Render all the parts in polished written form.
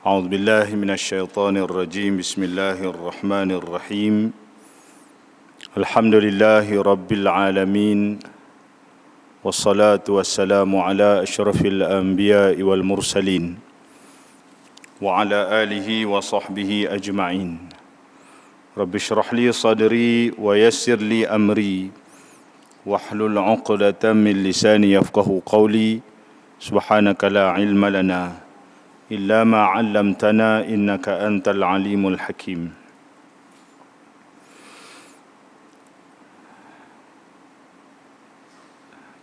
أعوذ بالله من الشيطان الرجيم. بسم الله الرحمن الرحيم. الحمد لله رب العالمين، والصلاة والسلام على أشرف الأنبياء والمرسلين وعلى آله وصحبه أجمعين. رب اشرح لي صدري ويسر لي أمري واحلل عقدة من لساني يفقه قولي. سبحانك لا علم لنا إلا ما علمتنا إنك أنت العليم الحكيم.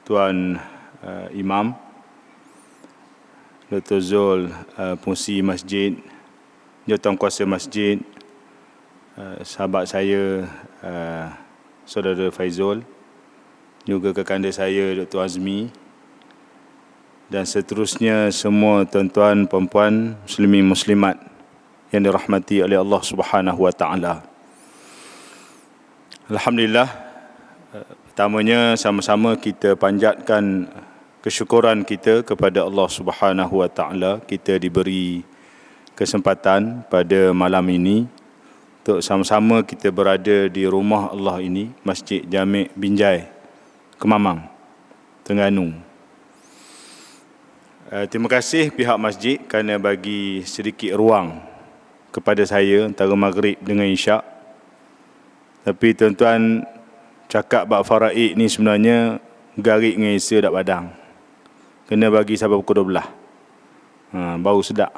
Tuan Imam Dr. Zul, pengurusi masjid, jawatankuasa masjid, sahabat saya Saudara Faizul, juga kekanda saya Dr. Azmi, dan seterusnya semua tuan-tuan, puan-puan, muslimin muslimat yang dirahmati oleh Allah Subhanahu wa taala. Alhamdulillah, pertamanya sama-sama kita panjatkan kesyukuran kita kepada Allah Subhanahu wa taala. Kita diberi kesempatan pada malam ini untuk sama-sama kita berada di rumah Allah ini, Masjid Jami' Binjai, Kemamang, Terengganu. Terima kasih pihak masjid kerana bagi sedikit ruang kepada saya antara maghrib dengan isyak. Tapi tuan-tuan, cakap bab faraid ni sebenarnya garik dengan isa dak padang. Kena bagi sampai pukul 12. Baru sedap.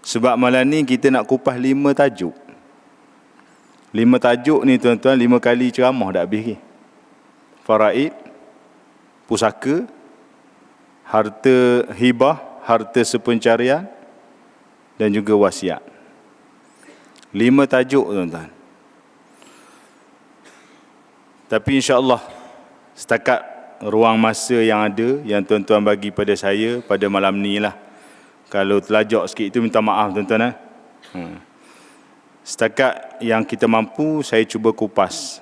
Sebab malam ni kita nak kupas 5 tajuk. 5 tajuk ni tuan-tuan, 5 kali ceramah dak habis. Faraid, pusaka, harta hibah, harta sepencarian, dan juga wasiat. 5 tajuk tuan-tuan. Tapi insya-Allah setakat ruang masa yang ada, yang tuan-tuan bagi pada saya pada malam ni lah. Kalau terlajak sikit itu minta maaf tuan-tuan. Setakat yang kita mampu, saya cuba kupas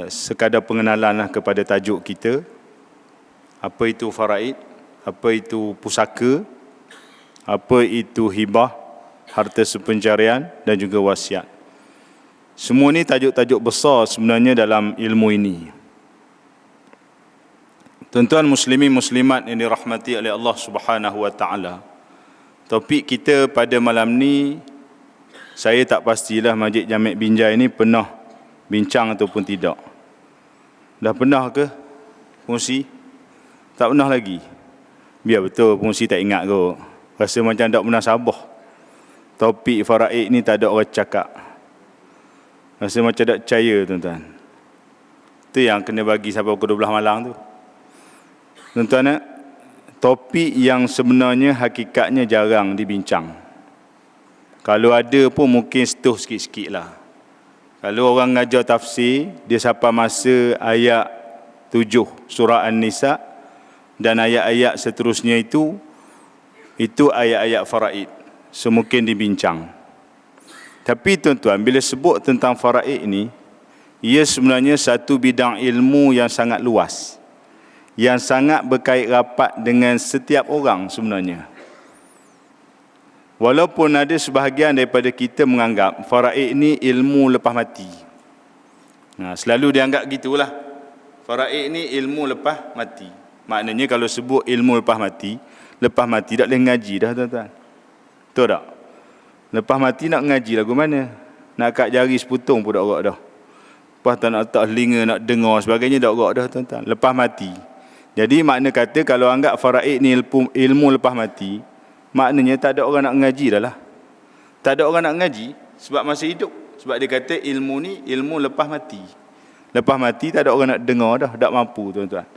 sekadar pengenalan lah kepada tajuk kita. Apa itu faraid, apa itu pusaka, apa itu hibah, harta sepencarian, dan juga wasiat. Semua ni tajuk-tajuk besar sebenarnya dalam ilmu ini. Tuan-tuan muslimin muslimat yang dirahmati oleh Allah Subhanahu wa taala. Topik kita pada malam ni, saya tak pastilah Masjid Jami' Binjai ni pernah bincang ataupun tidak. Dah pernah ke fungsi? Tak pernah lagi. Biar betul pengurusi tak ingat kot. Rasa macam tak pernah sabah. Topik faraid ni tak ada orang cakap. Rasa macam tak percaya tuan-tuan. Itu yang kena bagi sampai pukul 12 malam tu. Tuan-tuan, topik yang sebenarnya hakikatnya jarang dibincang. Kalau ada pun mungkin setuh sikit-sikit lah. Kalau orang ngajar tafsir, dia sampai masa ayat 7 surah An-Nisa, dan ayat-ayat seterusnya itu ayat-ayat faraid. Semungkin dibincang. Tapi tuan-tuan, bila sebut tentang faraid ini, ia sebenarnya satu bidang ilmu yang sangat luas, yang sangat berkait rapat dengan setiap orang sebenarnya. Walaupun ada sebahagian daripada kita menganggap faraid ini ilmu lepas mati. Selalu dianggap gitulah. Faraid ini ilmu lepas mati. Maknanya kalau sebut ilmu lepas mati tak boleh ngaji dah tuan-tuan. Betul tak? Lepas mati nak ngaji lagu mana? Nak kat jari seputung pun tak gerak dah. Lepas tak nak letak telinga, nak dengar sebagainya tak gerak dah tuan-tuan. Lepas mati. Jadi makna kata kalau anggap faraid ni ilmu lepas mati, maknanya tak ada orang nak ngaji dah lah. Tak ada orang nak ngaji sebab masih hidup. Sebab dia kata ilmu ni ilmu lepas mati. Lepas mati tak ada orang nak dengar dah, tak mampu tuan-tuan.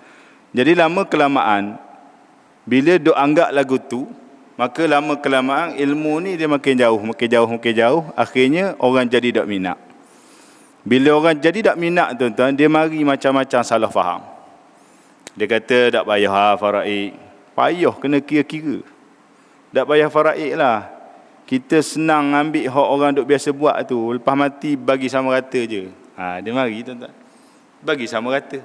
Jadi lama kelamaan, bila duk anggap lagu tu, maka lama kelamaan ilmu ni dia makin jauh. Akhirnya orang jadi tak minat. Bila orang jadi tak minat tuan-tuan, dia mari macam-macam salah faham. Dia kata tak payah faraid. Payah kena kira-kira. Tak payah faraid lah. Kita senang ambil hak orang duk biasa buat tu. Lepas mati bagi sama rata je. Dia mari tuan-tuan. Bagi sama rata.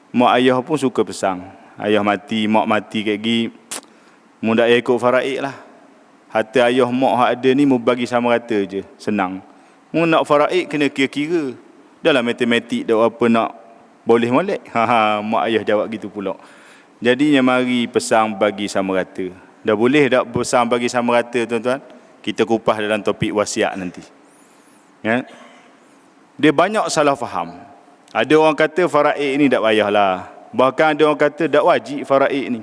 Mak ayah pun suka pesang. Ayah mati, mak mati kayak gini. Mu tak payah ikut faraid lah. Harta ayah mak hak ada ni mu bagi sama rata je, senang. Mu nak faraid kena kira-kira. Dalam matematik dak apa nak boleh molek. Mak ayah jawab gitu pula. Jadinya mari pesang bagi sama rata. Dah boleh tak pesang bagi sama rata tuan-tuan? Kita kupas dalam topik wasiat nanti. Ya. Dia banyak salah faham. Ada orang kata faraid ni tak payahlah. Bahkan ada orang kata tak wajib faraid ni.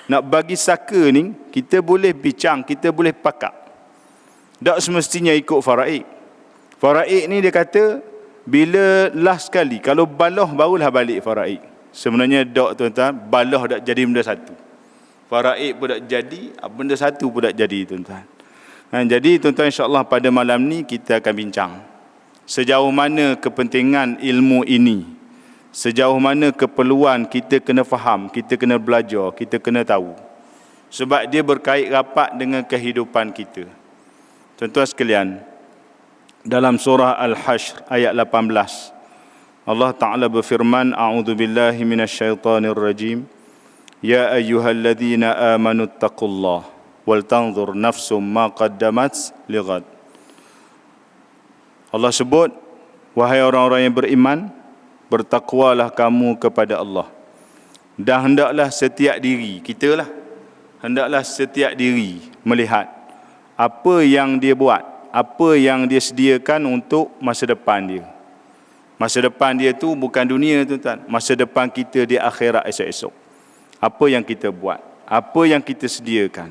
Nak bagi saka ni, kita boleh bincang, kita boleh pakak. Tak semestinya ikut faraid. Faraid ni dia kata, bila last sekali, kalau baloh barulah balik faraid. Sebenarnya tak tuan-tuan, baloh tak jadi benda satu. Faraid pun tak jadi, benda satu pun tak jadi tuan-tuan. Jadi tuan-tuan insyaAllah pada malam ni kita akan bincang. Sejauh mana kepentingan ilmu ini. Sejauh mana keperluan kita kena faham, kita kena belajar, kita kena tahu. Sebab dia berkait rapat dengan kehidupan kita. Tuan-tuan sekalian, dalam surah Al-Hashr ayat 18, Allah Ta'ala berfirman, A'udzubillahi minasyaitanirrajim, Ya ayyuhalladzina amanu attaqullah, wal tanzur nafsum ma qaddamat lighad. Allah sebut, wahai orang-orang yang beriman, bertakwalah kamu kepada Allah. Dan hendaklah setiap diri, kita lah, hendaklah setiap diri melihat apa yang dia buat, apa yang dia sediakan untuk masa depan dia. Masa depan dia tu bukan dunia tuan-tuan, masa depan kita di akhirat esok-esok. Apa yang kita buat, apa yang kita sediakan.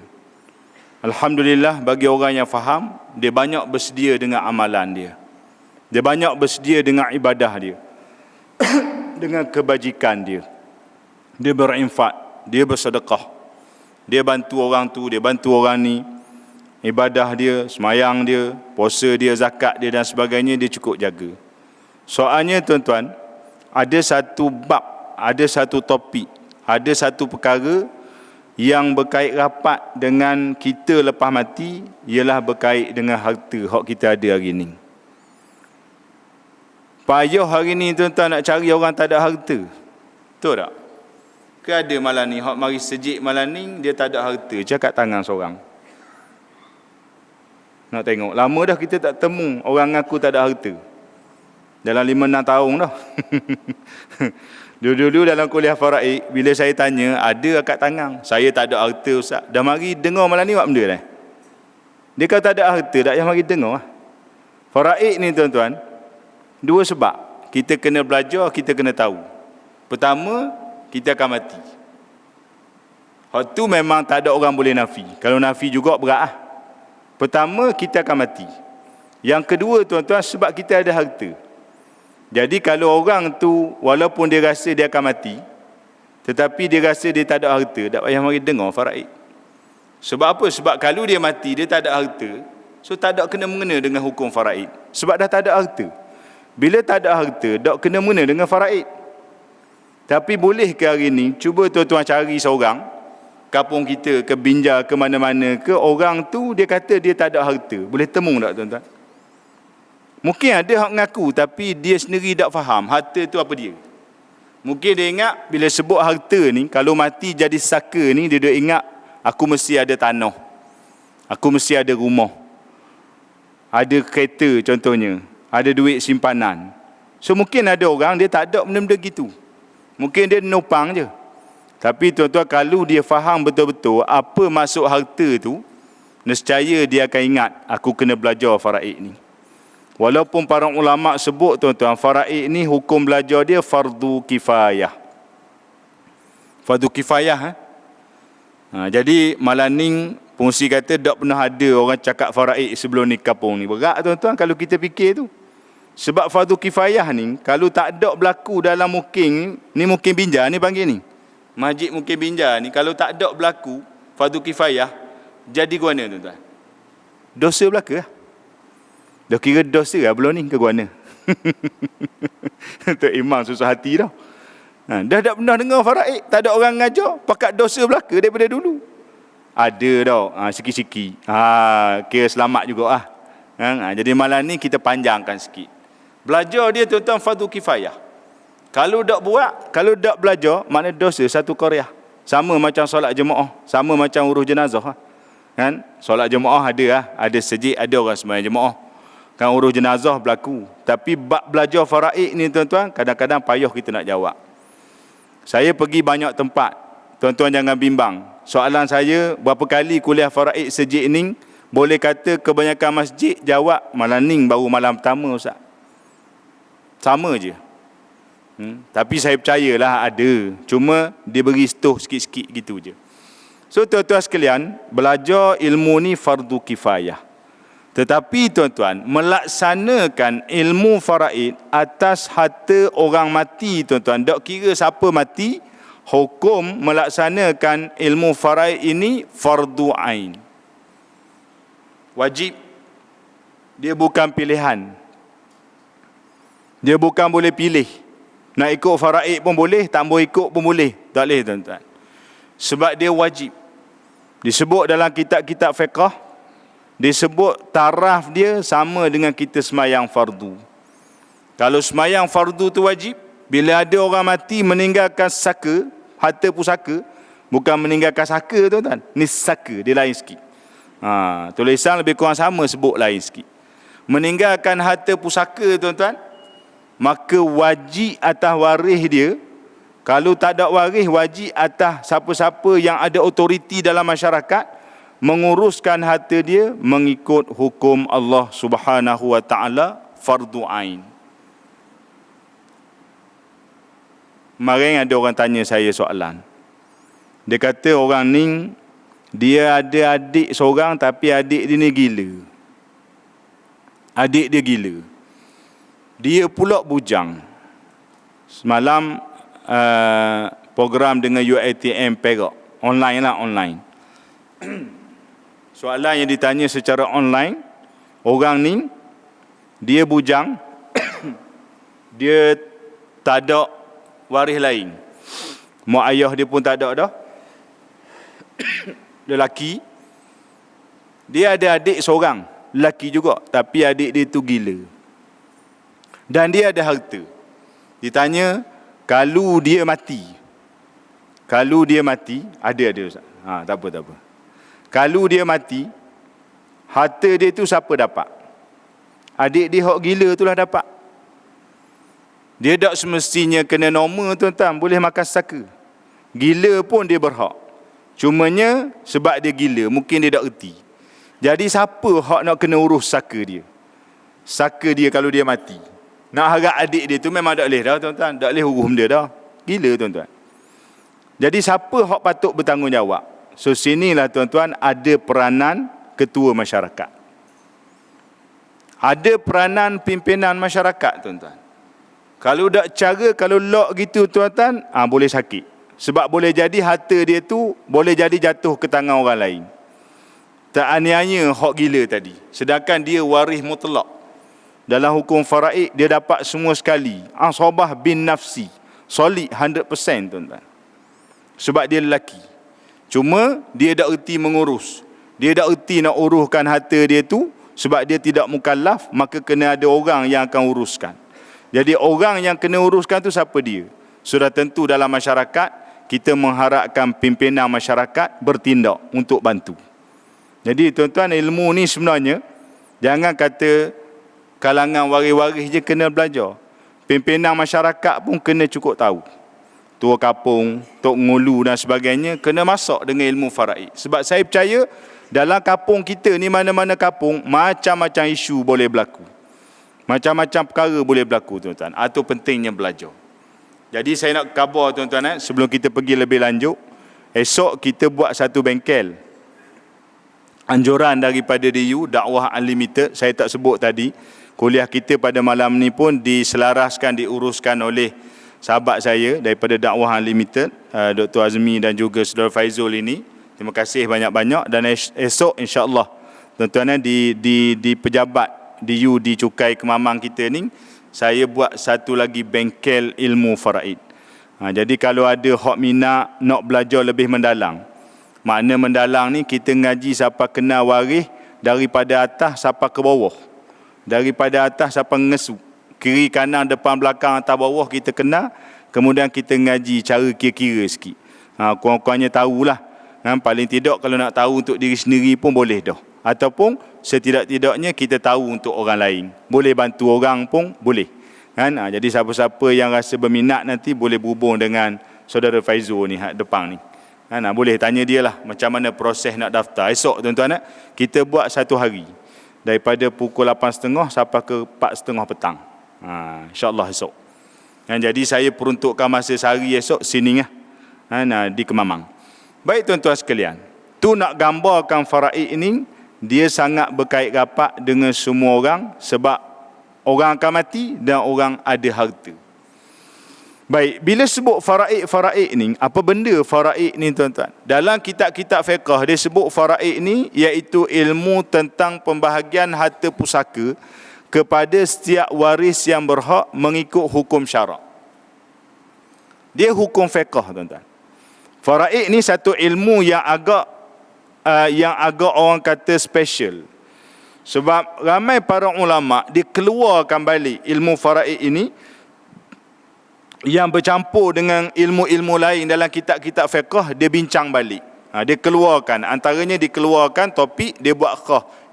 Alhamdulillah bagi orang yang faham, dia banyak bersedia dengan amalan dia. Dia banyak bersedia dengan ibadah dia. Dengan kebajikan dia. Dia berinfak, dia bersedekah. Dia bantu orang tu, dia bantu orang ni. Ibadah dia, semayang dia, puasa dia, zakat dia dan sebagainya dia cukup jaga. Soalnya tuan-tuan, ada satu bab, ada satu topik, ada satu perkara yang berkait rapat dengan kita lepas mati, ialah berkait dengan harta hak kita ada hari ni. Payah hari ni tuan-tuan nak cari orang tak ada harta. Betul tak? Ke ada malam ni, hak mari sejik malam ni, dia tak ada harta, cakap tangan seorang. Nak tengok, lama dah kita tak temu orang ngaku tak ada harta. Dalam 5-6 tahun dah. Dulu-dulu dalam kuliah faraid, bila saya tanya, ada akak tangan, saya tak ada harta Ustaz. Dah mari dengar malam ni buat benda dah. Dia kata tak ada harta, tak payah mari dengar. Faraid ni tuan-tuan, dua sebab. Kita kena belajar, kita kena tahu. Pertama, kita akan mati. Hak tu memang tak ada orang boleh nafi. Kalau nafi juga berat lah. Pertama, kita akan mati. Yang kedua tuan-tuan, sebab kita ada harta. Jadi kalau orang tu, walaupun dia rasa dia akan mati, tetapi dia rasa dia tak ada harta, tak payah mari dengar faraid. Sebab apa? Sebab kalau dia mati, dia tak ada harta, so tak ada kena mengena dengan hukum faraid. Sebab dah tak ada harta. Bila tak ada harta, tak kena mengena dengan faraid. Tapi boleh ke hari ni, cuba tuan-tuan cari seorang, kampung kita, ke Binjai, ke mana-mana, ke orang tu, dia kata dia tak ada harta. Boleh temu tak tuan-tuan? Mungkin ada hak ngaku, tapi dia sendiri tak faham, harta tu apa dia. Mungkin dia ingat, bila sebut harta ni, kalau mati jadi saka ni, dia ingat, aku mesti ada tanah. Aku mesti ada rumah. Ada kereta contohnya. Ada duit simpanan. So mungkin ada orang dia tak ada benda-benda gitu. Mungkin dia nopang je. Tapi tuan-tuan, kalau dia faham betul-betul apa maksud harta tu, nescaya dia akan ingat, aku kena belajar faraid ni. Walaupun para ulama sebut tuan-tuan, faraid ni hukum belajar dia fardu kifayah. Fardu kifayah. Jadi malam ni Pungsi kata tak pernah ada orang cakap faraid sebelum ni kampung ni. Berat tuan-tuan kalau kita fikir tu. Sebab fardu kifayah ni, kalau tak ada berlaku dalam mukim ni, mukim Binjai ni panggil ni. Masjid mukim Binjai ni, kalau tak ada berlaku fardu kifayah, jadi guana tuan-tuan. Dosa belaka lah. Dah kira dosa lah belum ni ke guana. Tok Imam susah hati dah. Dah tak pernah dengar faraid, tak ada orang ngajar, pakat dosa belaka daripada dulu. Ada tau, sikit-sikit. Kira selamat juga lah. Jadi malam ni kita panjangkan sikit. Belajar dia tuan-tuan fardu kifayah. Kalau tak buat, kalau tak belajar, makna dosa satu Korea. Sama macam solat jemaah, sama macam urus jenazah. Kan? Solat jemaah ada sejid, ada orang sembahyang jemaah. Kan urus jenazah berlaku. Tapi bab belajar faraid ni tuan-tuan, kadang-kadang payah kita nak jawab. Saya pergi banyak tempat. Tuan-tuan jangan bimbang. Soalan saya, berapa kali kuliah faraid sejid ni, boleh kata kebanyakan masjid jawab malam ni baru malam pertama Ustaz. Sama je. Tapi saya percayalah ada. Cuma dia beri stoh sikit-sikit gitu je. So tuan-tuan sekalian, belajar ilmu ni fardu kifayah. Tetapi tuan-tuan, melaksanakan ilmu faraid atas harta orang mati tuan-tuan, tak kira siapa mati, hukum melaksanakan ilmu faraid ini fardu ain. Wajib. Dia bukan pilihan. Dia bukan boleh pilih. Nak ikut faraid pun boleh, tak mau ikut pun boleh. Tak boleh tuan-tuan. Sebab dia wajib. Disebut dalam kitab-kitab fiqh, disebut taraf dia sama dengan kita semayang fardu. Kalau semayang fardu tu wajib, bila ada orang mati meninggalkan saka, harta pusaka, bukan meninggalkan saka tuan-tuan. Ni saka, dia lain sikit. Tulisan lebih kurang sama, sebut lain sikit. Meninggalkan harta pusaka tuan-tuan, maka wajib atas waris dia. Kalau tak ada waris, wajib atas siapa-siapa yang ada otoriti dalam masyarakat menguruskan harta dia mengikut hukum Allah Subhanahu wa taala, fardu ain. Kemarin ada orang tanya saya soalan. Dia kata orang ni dia ada adik seorang tapi adik dia ni gila. Adik dia gila. Dia pula bujang. Semalam program dengan UiTM Perak. Online lah, online. Soalan yang ditanya secara online, orang ni, dia bujang, dia tak ada waris lain. Mak ayah dia pun tak ada dah. Lelaki. Dia ada adik seorang, lelaki juga, tapi adik dia tu gila. Dan dia ada harta. Ditanya, kalau dia mati, ada Ustaz. Tak apa. Kalau dia mati, harta dia tu siapa dapat? Adik dia hok gila tu lah dapat. Dia tak semestinya kena normal tuan-tuan, boleh makan saka. Gila pun dia berhak. Cumanya sebab dia gila, mungkin dia tak erti. Jadi siapa hak nak kena urus saka dia? Saka dia kalau dia mati. Nak harap adik dia tu memang tak boleh dah tuan-tuan. Tak boleh hukum dia dah. Gila tuan-tuan. Jadi siapa hak patut bertanggungjawab? So sinilah tuan-tuan ada peranan ketua masyarakat. Ada peranan pimpinan masyarakat tuan-tuan. Kalau tak cara, kalau lock gitu tuan-tuan, boleh sakit. Sebab boleh jadi harta dia tu boleh jadi jatuh ke tangan orang lain. Tak aniaya hak gila tadi. Sedangkan dia waris mutlak. Dalam hukum faraid, dia dapat semua sekali. Asabah bin nafsi. Solid 100% tuan-tuan. Sebab dia lelaki. Cuma, dia tak erti mengurus. Dia tak erti nak uruskan harta dia tu. Sebab dia tidak mukallaf, maka kena ada orang yang akan uruskan. Jadi, orang yang kena uruskan tu siapa dia? Sudah tentu dalam masyarakat, kita mengharapkan pimpinan masyarakat bertindak untuk bantu. Jadi, tuan-tuan, ilmu ni sebenarnya, jangan kata kalangan waris-waris je kena belajar. Pimpinan masyarakat pun kena cukup tahu. Tua kapung, tok ngulu dan sebagainya kena masuk dengan ilmu faraid. Sebab saya percaya dalam kapung kita ni, mana-mana kapung, macam-macam isu boleh berlaku. Macam-macam perkara boleh berlaku tuan-tuan. Itu pentingnya belajar. Jadi saya nak khabar tuan-tuan, sebelum kita pergi lebih lanjut, esok kita buat satu bengkel. Anjuran daripada DU, Dakwah Unlimited, saya tak sebut tadi. Kuliah kita pada malam ni pun diselaraskan, diuruskan oleh sahabat saya daripada Dakwah Unlimited, Dr. Azmi dan juga Saudara Faizul ini. Terima kasih banyak-banyak. Dan esok insya-Allah tuan-tuan di pejabat DU di Cukai Kemamang kita ni, saya buat satu lagi bengkel ilmu faraid. Jadi kalau ada hak minat nak belajar lebih mendalam. Makna mendalam ni kita ngaji siapa kena waris daripada atas sampai ke bawah. Daripada atas sampai ngesu. Kiri, kanan, depan, belakang, atas, bawah kita kena. Kemudian kita ngaji cara kira-kira sikit. Kurang-kurangnya tahulah. Paling tidak kalau nak tahu untuk diri sendiri pun boleh dah. Ataupun setidak-tidaknya kita tahu untuk orang lain. Boleh bantu orang pun boleh. Jadi siapa-siapa yang rasa berminat nanti boleh berhubung dengan saudara Faizul ni depan ni. Boleh tanya dia lah macam mana proses nak daftar. Esok tuan-tuan, kita buat satu hari. Daripada pukul 8.30 sampai ke 4.30 petang. InsyaAllah esok. Jadi saya peruntukkan masa sehari esok sini di Kemamang. Baik tuan-tuan sekalian. Tu nak gambarkan faraid ini, dia sangat berkait rapat dengan semua orang sebab orang akan mati dan orang ada harta. Baik, bila sebut faraid ni, apa benda faraid ni tuan-tuan? Dalam kitab-kitab fiqh dia sebut faraid ni iaitu ilmu tentang pembahagian harta pusaka kepada setiap waris yang berhak mengikut hukum syarak. Dia hukum fiqh tuan-tuan. Faraid ni satu ilmu yang agak orang kata special. Sebab ramai para ulama dia keluarkan balik ilmu faraid ini yang bercampur dengan ilmu-ilmu lain dalam kitab-kitab fiqh, dia bincang balik. Dia keluarkan, antaranya dikeluarkan topik, dia buat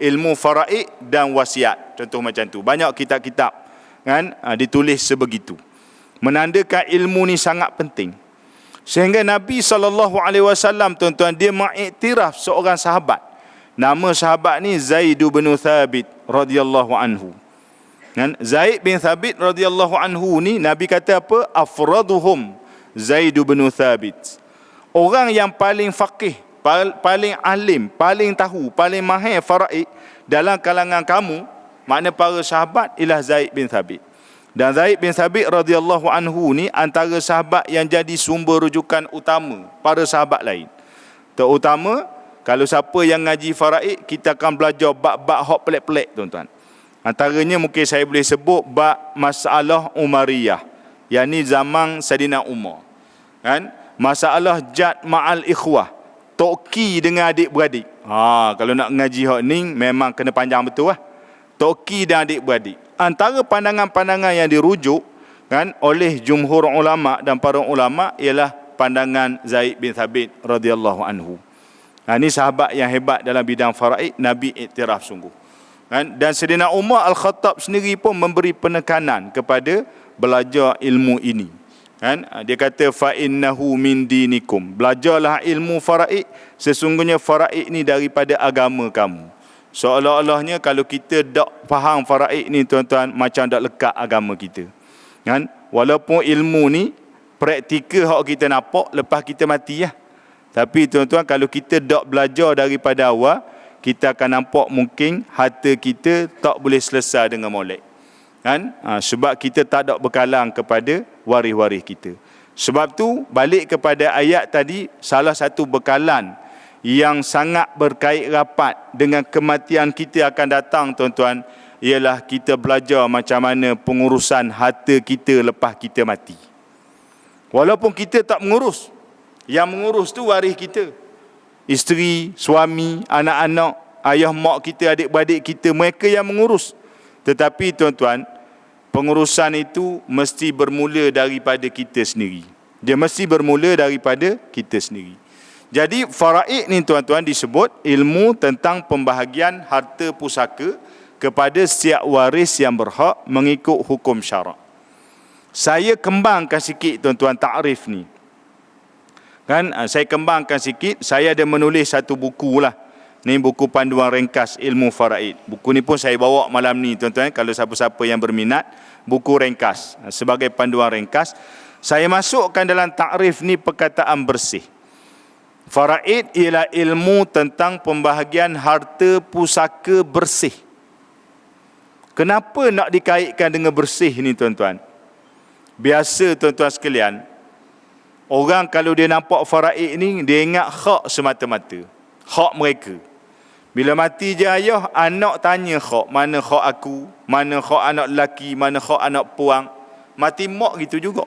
ilmu faraid dan wasiat. Contoh macam tu. Banyak kitab-kitab ditulis sebegitu. Menandakan ilmu ni sangat penting. Sehingga Nabi SAW tuan-tuan, dia mengiktiraf seorang sahabat. Nama sahabat ni Zaid bin Thabit radhiyallahu anhu. Zaid bin Thabit radhiyallahu anhu ni Nabi kata apa? Afraduhum Zaid bin Thabit. Orang yang paling faqih, paling alim, paling tahu, paling mahir faraid dalam kalangan kamu, makna para sahabat, ialah Zaid bin Thabit. Dan Zaid bin Thabit radhiyallahu anhu ni antara sahabat yang jadi sumber rujukan utama para sahabat lain. Terutama kalau siapa yang ngaji faraid, kita akan belajar bab-bab hak pelik-pelik tuan-tuan. Antaranya mungkin saya boleh sebut bab masalah Umariyah, yakni zaman Saidina Umar. Masalah jad ma'al ikhwah, toki dengan adik-beradik. Kalau nak ngaji hak ni memang kena panjang betul lah. Toki dan adik-beradik. Antara pandangan-pandangan yang dirujuk oleh jumhur ulama dan para ulama ialah pandangan Zaid bin Thabit radhiyallahu anhu. Ini sahabat yang hebat dalam bidang faraid, Nabi iktiraf sungguh. Dan Saidina Umar Al-Khattab sendiri pun memberi penekanan kepada belajar ilmu ini. Dia kata fa innahu min dinikum. Belajarlah ilmu faraid, sesungguhnya faraid ni daripada agama kamu. Seolah-olahnya kalau kita tak faham faraid ni tuan-tuan, macam tak lekat agama kita. Walaupun ilmu ni praktikal hak kita nampak lepas kita mati ya. Tapi tuan-tuan, kalau kita tak belajar daripada awal, kita akan nampak mungkin harta kita tak boleh selesai dengan molek. Sebab kita tak ada bekalan kepada waris-waris kita. Sebab tu balik kepada ayat tadi, salah satu bekalan yang sangat berkait rapat dengan kematian kita akan datang tuan-tuan, ialah kita belajar macam mana pengurusan harta kita lepas kita mati. Walaupun kita tak mengurus, yang mengurus tu waris kita, isteri, suami, anak-anak, ayah mak kita, adik-beradik kita, mereka yang mengurus. Tetapi tuan-tuan, pengurusan itu mesti bermula daripada kita sendiri. Dia mesti bermula daripada kita sendiri. Jadi faraid ni tuan-tuan disebut ilmu tentang pembahagian harta pusaka kepada setiap waris yang berhak mengikut hukum syarak. Saya kembangkan sikit tuan-tuan takrif ni. Saya kembangkan sikit, saya ada menulis satu buku lah. Ni buku panduan ringkas ilmu faraid. Buku ni pun saya bawa malam ni tuan-tuan, kalau siapa-siapa yang berminat, buku ringkas sebagai panduan ringkas. Saya masukkan dalam takrif ni perkataan bersih. Faraid ialah ilmu tentang pembahagian harta pusaka bersih. Kenapa nak dikaitkan dengan bersih ni tuan-tuan? Biasa tuan-tuan sekalian, orang kalau dia nampak faraid ni, dia ingat hak semata-mata. Hak mereka. Bila mati je ayah, anak tanya hak. Mana hak aku? Mana hak anak lelaki? Mana hak anak puang? Mati mak gitu juga.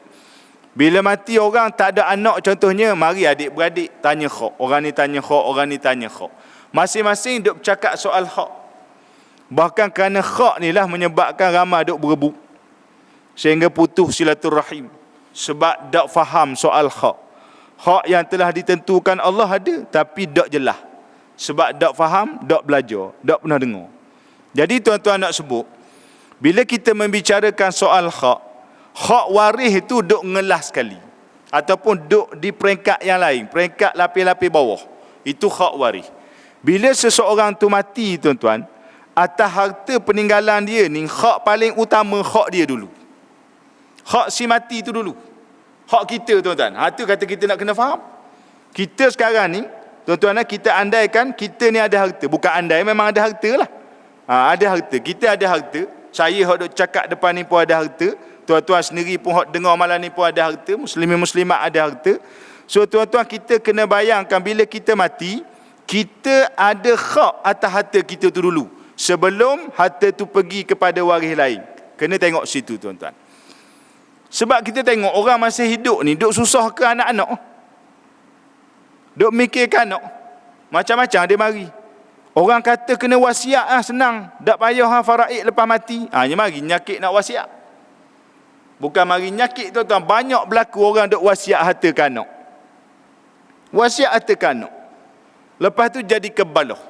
Bila mati orang tak ada anak contohnya, mari adik-beradik tanya hak. Orang ni tanya hak, orang ni tanya hak. Masing-masing duk bercakap soal hak. Bahkan kerana hak ni lah menyebabkan ramai duk berebut. Sehingga putus silaturahim. Sebab tak faham soal hak. Hak yang telah ditentukan Allah ada, tapi tak jelas. Sebab tak faham, tak belajar, tak pernah dengar. Jadi tuan-tuan nak sebut, bila kita membicarakan soal hak waris itu duk ngelas sekali. Ataupun duk di peringkat yang lain, peringkat lapis-lapis bawah. Itu hak waris. Bila seseorang tu mati tuan-tuan, atas harta peninggalan dia ni, hak paling utama hak dia dulu. Hak si mati tu dulu. Hak kita tuan-tuan. Itu kata kita nak kena faham. Kita sekarang ni, tuan-tuan, kita andaikan kita ni ada harta. Bukan andai, memang ada harta lah. Ada harta. Kita ada harta. Saya hak duk cakap depan ni pun ada harta. Tuan-tuan sendiri pun hak dengar malam ni pun ada harta. Muslimin-muslimat ada harta. So tuan-tuan, kita kena bayangkan bila kita mati, kita ada hak atas harta kita tu dulu. Sebelum harta tu pergi kepada waris lain. Kena tengok situ tuan-tuan. Sebab kita tengok orang masih hidup ni, duk susah ke anak-anak. Duk mikirkan anak. Macam-macam dia mari. Orang kata kena wasiat senang. Tak payah faraid lepas mati. Dia mari nyakit nak wasiat. Bukan mari nyakit tuan-tuan. Banyak berlaku orang duk wasiat harta ke anak. Wasiat harta ke anak. Lepas tu jadi kebalah.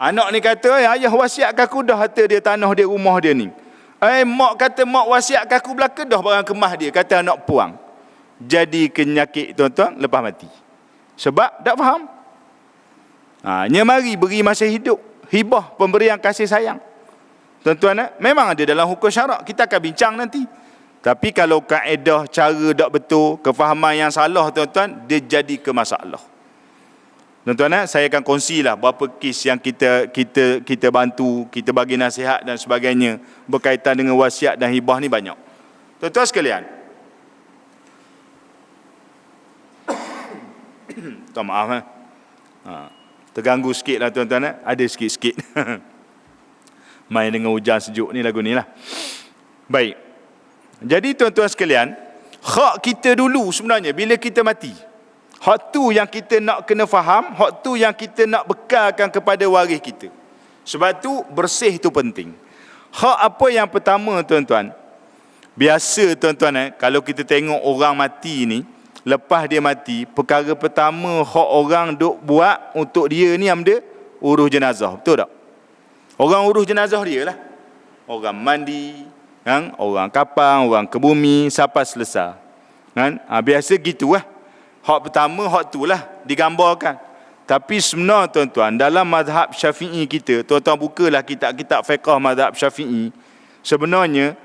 Anak ni kata, ayah wasiatkan aku dah harta dia, tanah dia, rumah dia ni. Mak kata, mak wasiatkan aku belaka dah barang kemah dia. Kata anak puang. Jadi kenyakit tuan-tuan lepas mati. Sebab tak faham. Nya mari beri masa hidup. Hibah, pemberian kasih sayang. Tuan-tuan, memang ada dalam hukum syarak. Kita akan bincang nanti. Tapi kalau kaedah cara tak betul, kefahaman yang salah tuan-tuan, dia jadi ke masalah. Tuan-tuan, saya akan kongsilah beberapa kes yang kita bantu, kita bagi nasihat dan sebagainya berkaitan dengan wasiat dan hibah ni banyak. Tuan-tuan sekalian, tuan maaf terganggu sikit lah tuan-tuan, ada sikit-sikit. Main dengan hujan sejuk ni lagu ni lah. Baik. Jadi tuan-tuan sekalian, hak kita dulu sebenarnya bila kita mati. Hak tu yang kita nak kena faham, hak tu yang kita nak bekalkan kepada waris kita. Sebab tu bersih tu penting. Hak apa yang pertama tuan-tuan? Biasa tuan-tuan, kalau kita tengok orang mati ni, lepas dia mati, perkara pertama hak orang duk buat untuk dia ni apa? Urus jenazah. Betul tak? Orang urus jenazah dia lah. Orang mandi, kan? Orang kapang, orang kebumi, sampai selesai. Kan? Biasa gitu lah. Hak pertama, hak tu lah digambarkan. Tapi sebenarnya tuan-tuan, dalam mazhab Syafi'i kita, tuan-tuan bukalah kitab-kitab fiqh mazhab Syafi'i, sebenarnya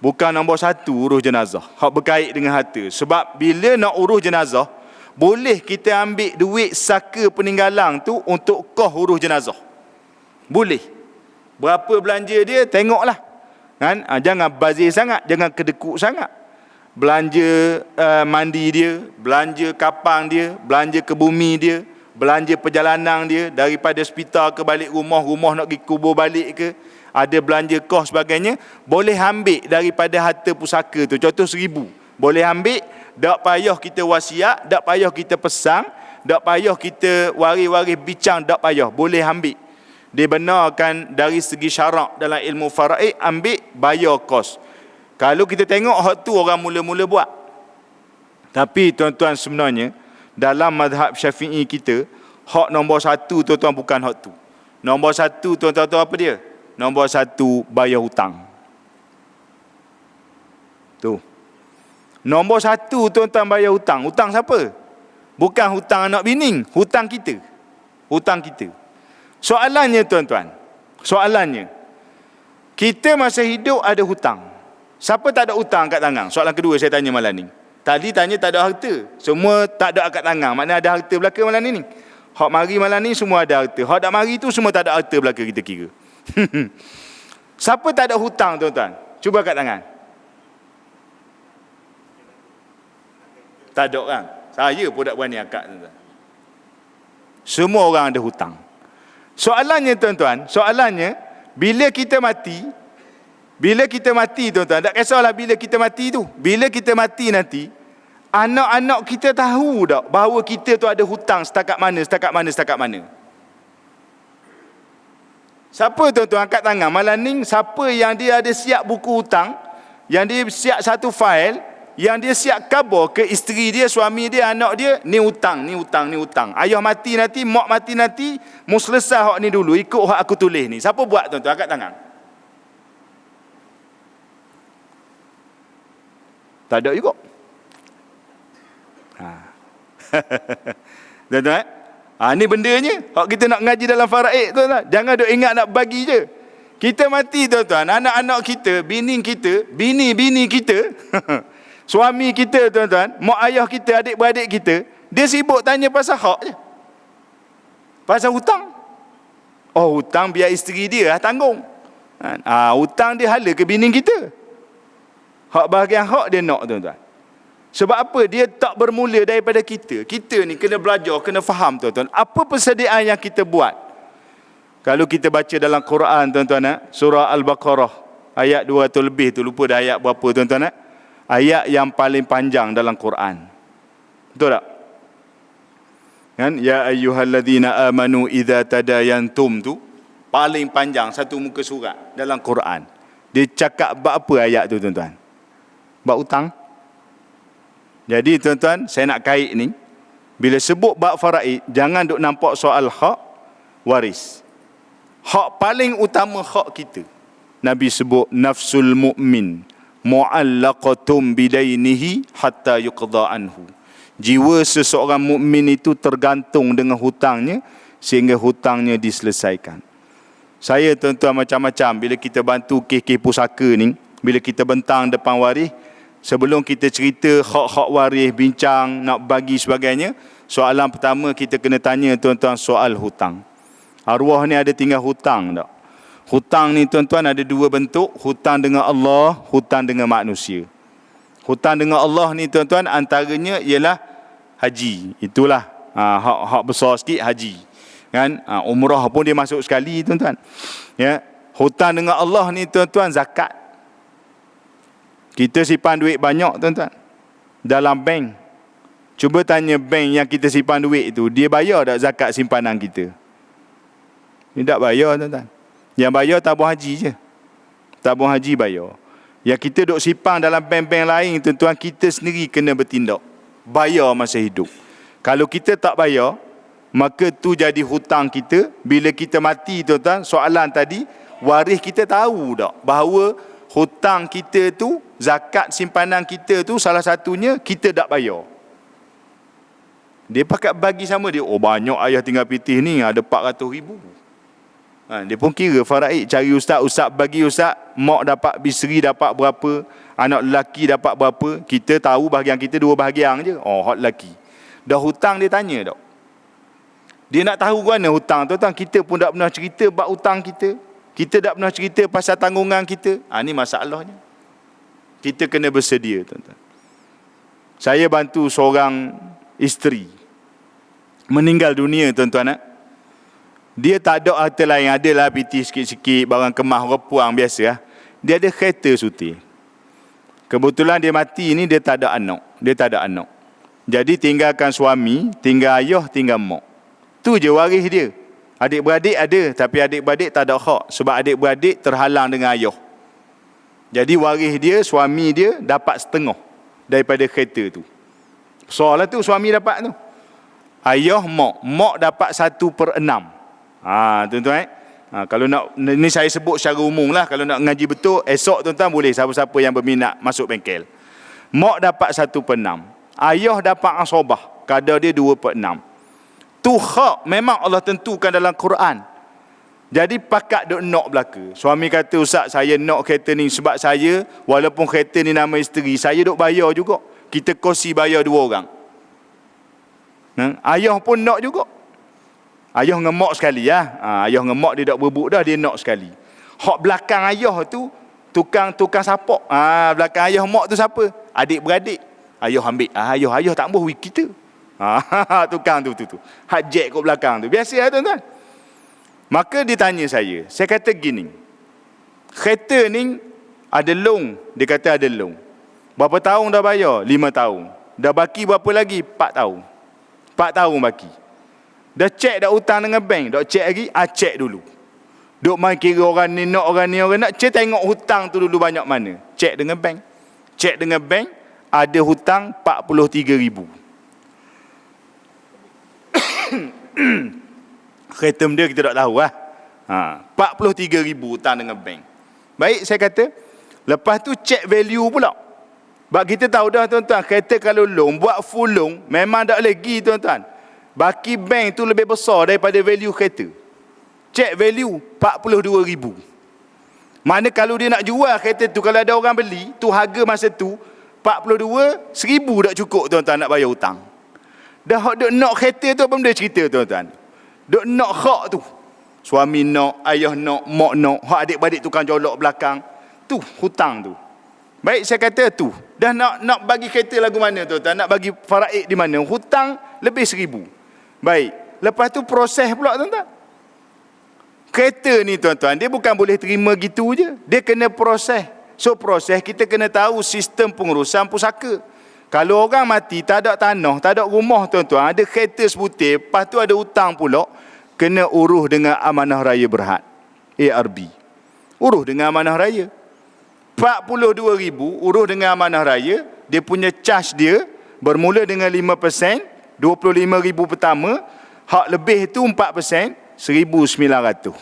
bukan nombor satu urus jenazah. Hak berkait dengan harta. Sebab bila nak urus jenazah, boleh kita ambil duit saka peninggalan tu untuk kos urus jenazah. Boleh. Berapa belanja dia, tengoklah. Kan? Jangan bazir sangat, jangan kedekut sangat. Belanja mandi dia, belanja kapang dia, belanja ke bumi dia, belanja perjalanan dia, daripada hospital ke balik rumah, rumah nak pergi kubur balik ke, ada belanja kos sebagainya, boleh ambil daripada harta pusaka tu. Contoh 1,000, boleh ambil, tak payah kita wasiat, tak payah kita pesang, tak payah kita waris-waris bincang, tak payah, boleh ambil. Dibenarkan dari segi syarak dalam ilmu faraid, ambil, bayar kos. Kalau kita tengok hak tu orang mula-mula buat. Tapi tuan-tuan sebenarnya dalam mazhab Syafi'i kita, hak nombor satu tuan-tuan bukan hak tu. Nombor satu tuan-tuan tahu apa dia? Nombor satu bayar hutang. Tu. Nombor satu tuan-tuan bayar hutang. Hutang siapa? Bukan hutang anak bini, hutang kita. Hutang kita. Soalannya tuan-tuan, soalannya, kita masa hidup ada hutang. Siapa tak ada hutang kat tangan? Soalan kedua saya tanya malam ni. Tadi tanya tak ada harta. Semua tak ada kat tangan. Maknanya ada harta belaka malam ni. Hak mari malam ni semua ada harta. Hak tak mari tu semua tak ada harta belaka kita kira. Siapa tak ada hutang tuan-tuan? Cuba kat tangan. Tak ada orang. Saya pun tak berani akak tuan-tuan. Semua orang ada hutang. Soalannya tuan-tuan, soalannya bila kita mati tuan-tuan, tak kisahlah bila kita mati tu. Bila kita mati nanti, anak-anak kita tahu tak bahawa kita tu ada hutang setakat mana. Siapa tuan-tuan angkat tangan malam ni, siapa yang dia ada siap buku hutang, yang dia siap satu fail, yang dia siap kabur ke isteri dia, suami dia, anak dia, ni hutang. Ayah mati nanti, mak mati nanti, mu selesai hak ni dulu, ikut hak aku tulis ni. Siapa buat tuan-tuan? Angkat tangan. Tak ada juga. Tuan-tuan, ni bendanya. Hak kita nak ngaji dalam faraid tuan-tuan. Jangan duk ingat nak bagi je. Kita mati tuan-tuan, anak-anak kita, bini kita, suami kita tuan-tuan, mak ayah kita, adik-beradik kita, dia sibuk tanya pasal hak je. Pasal hutang. Oh, hutang biar isteri dia tanggung. Hutang dia hala ke bini kita. Hak bahagian hak dia nak tuan-tuan. Sebab apa? Dia tak bermula daripada kita. Kita ni kena belajar, kena faham tuan-tuan. Apa persediaan yang kita buat? Kalau kita baca dalam Quran tuan-tuan, surah Al-Baqarah ayat 200 lebih tu, lupa dah ayat berapa tuan-tuan. Ayat yang paling panjang dalam Quran. Betul tak? Kan? Ya ayyuhalladzina amanu idza tadayantum tu paling panjang satu muka surat dalam Quran. Dia cakap bab apa ayat tu tuan-tuan? Bab hutang. Jadi tuan-tuan, saya nak kait ni, bila sebut bab faraid, jangan duk nampak soal hak waris. Hak paling utama hak kita. Nabi sebut nafsul mu'min mu'allaqatum bidainihi hatta yuqda anhu. Jiwa seseorang mukmin itu tergantung dengan hutangnya sehingga hutangnya diselesaikan. Saya tuan-tuan macam-macam bila kita bantu kes-kes pusaka ni, bila kita bentang depan waris, sebelum kita cerita hak-hak waris, bincang, nak bagi sebagainya, soalan pertama kita kena tanya tuan-tuan soal hutang. Arwah ni ada tinggal hutang tak? Hutang ni tuan-tuan ada dua bentuk, hutang dengan Allah, hutang dengan manusia. Hutang dengan Allah ni tuan-tuan antaranya ialah haji. Itulah hak besar sikit haji. Kan? Umrah pun dia masuk sekali tuan-tuan. Ya. Hutang dengan Allah ni tuan-tuan zakat. Kita simpan duit banyak tuan-tuan dalam bank. Cuba tanya bank yang kita simpan duit tu, dia bayar tak zakat simpanan kita? Dia tak bayar tuan-tuan. Yang bayar tabung haji je. Tabung haji bayar. Yang kita duk simpan dalam bank-bank lain tuan-tuan, kita sendiri kena bertindak. Bayar masa hidup. Kalau kita tak bayar, maka tu jadi hutang kita. Bila kita mati tuan-tuan, soalan tadi, waris kita tahu tak bahawa hutang kita tu, zakat simpanan kita tu, salah satunya kita tak bayar. Dia pakat bagi sama dia. Oh, banyak ayah tinggal pitih ni, ada 400,000. Dia pun kira faraid, cari ustaz bagi ustaz, mak dapat, bisri dapat berapa, anak lelaki dapat berapa. Kita tahu bahagian kita 2 bahagian je. Oh, hak lelaki. Dah hutang dia tanya tak? Dia nak tahu mana hutang tuan-tuan. Kita pun tak pernah cerita bab hutang kita. Kita tak pernah cerita pasal tanggungan kita. Ni masalahnya. Kita kena bersedia tuan-tuan. Saya bantu seorang isteri meninggal dunia tuan-tuan. Dia tak ada harta lain, adalah piti sikit-sikit, barang kemah, orang puang biasa lah. Dia ada kereta suti. Kebetulan dia mati ni, dia tak ada anak. Jadi tinggalkan suami, tinggal ayah, tinggal mak. Tu je waris dia. Adik-beradik ada, tapi adik-beradik tak ada hak. Sebab adik-beradik terhalang dengan ayah. Jadi waris dia, suami dia dapat setengah daripada kereta tu. Soalnya tu suami dapat tu. Ayah, mak dapat 1/6. Tuan-tuan, kalau nak, ni saya sebut secara umum lah. Kalau nak ngaji betul, esok tuan-tuan boleh siapa-siapa yang berminat masuk bengkel. Mak dapat 1/6. Ayah dapat asabah, kadar dia 2/6. Tu hak memang Allah tentukan dalam Quran. Jadi pakat duk nak belaka. Suami kata, ustaz saya nak kereta ni sebab saya, walaupun kereta ni nama isteri, saya duk bayar juga. Kita kongsi bayar 2 orang. Ayah pun nak juga. Ayah dengan mak sekali ya. Ayah dengan mak dia tak berebut dah, dia nak sekali. Hak belakang ayah tu tukang sapak. Belakang ayah mak tu siapa? Adik-beradik. Ayah ambil. Ayah tak ambil kita. Tukang tu. Hak jack kat belakang tu. Biasa lah tuan-tuan. Maka dia tanya saya kata gini. Kereta ni ada loan. Dia kata ada loan. Berapa tahun dah bayar? 5 tahun. Dah baki berapa lagi? 4 tahun. 4 tahun baki. Dah cek dah hutang dengan bank. Dah cek lagi, cek dulu. Duk main kira orang ni nak, orang ni orang nak. Cek tengok hutang tu dulu banyak mana. Cek dengan bank. ada hutang 43,000. Khatam dia kita tak tahu lah. 43,000 hutang dengan bank. Baik, saya kata, lepas tu check value pula. Sebab kita tahu dah tuan-tuan, kereta kalau loan, buat full loan, memang tak lagi tuan-tuan. Baki bank tu lebih besar daripada value kereta. Check value 42,000. Mana kalau dia nak jual kereta tu, kalau ada orang beli, tu harga masa tu 42, 1,000 tak cukup tuan-tuan nak bayar hutang. Dah duk nak kereta tu apa benda cerita tuan-tuan. Duk nak hak tu. Suami nak, ayah nak, mak nak, hak adik-beradik tukang jolok belakang. Tu hutang tu. Baik, saya kata tu. Dah nak bagi kereta lagu mana tuan-tuan? Nak bagi faraid di mana? Hutang lebih 1,000. Baik. Lepas tu proses pula tuan-tuan. Kereta ni tuan-tuan, dia bukan boleh terima gitu je. Dia kena proses. So proses kita kena tahu sistem pengurusan pusaka. Kalau orang mati, tak ada tanah, tak ada rumah tuan-tuan, ada kereta sebutir, lepas tu ada hutang pula, kena urus dengan Amanah Raya Berhad, ARB. Urus dengan Amanah Raya. 42,000 urus dengan Amanah Raya, dia punya charge dia bermula dengan 5%, 25,000 pertama, hak lebih tu 4%, 1,900.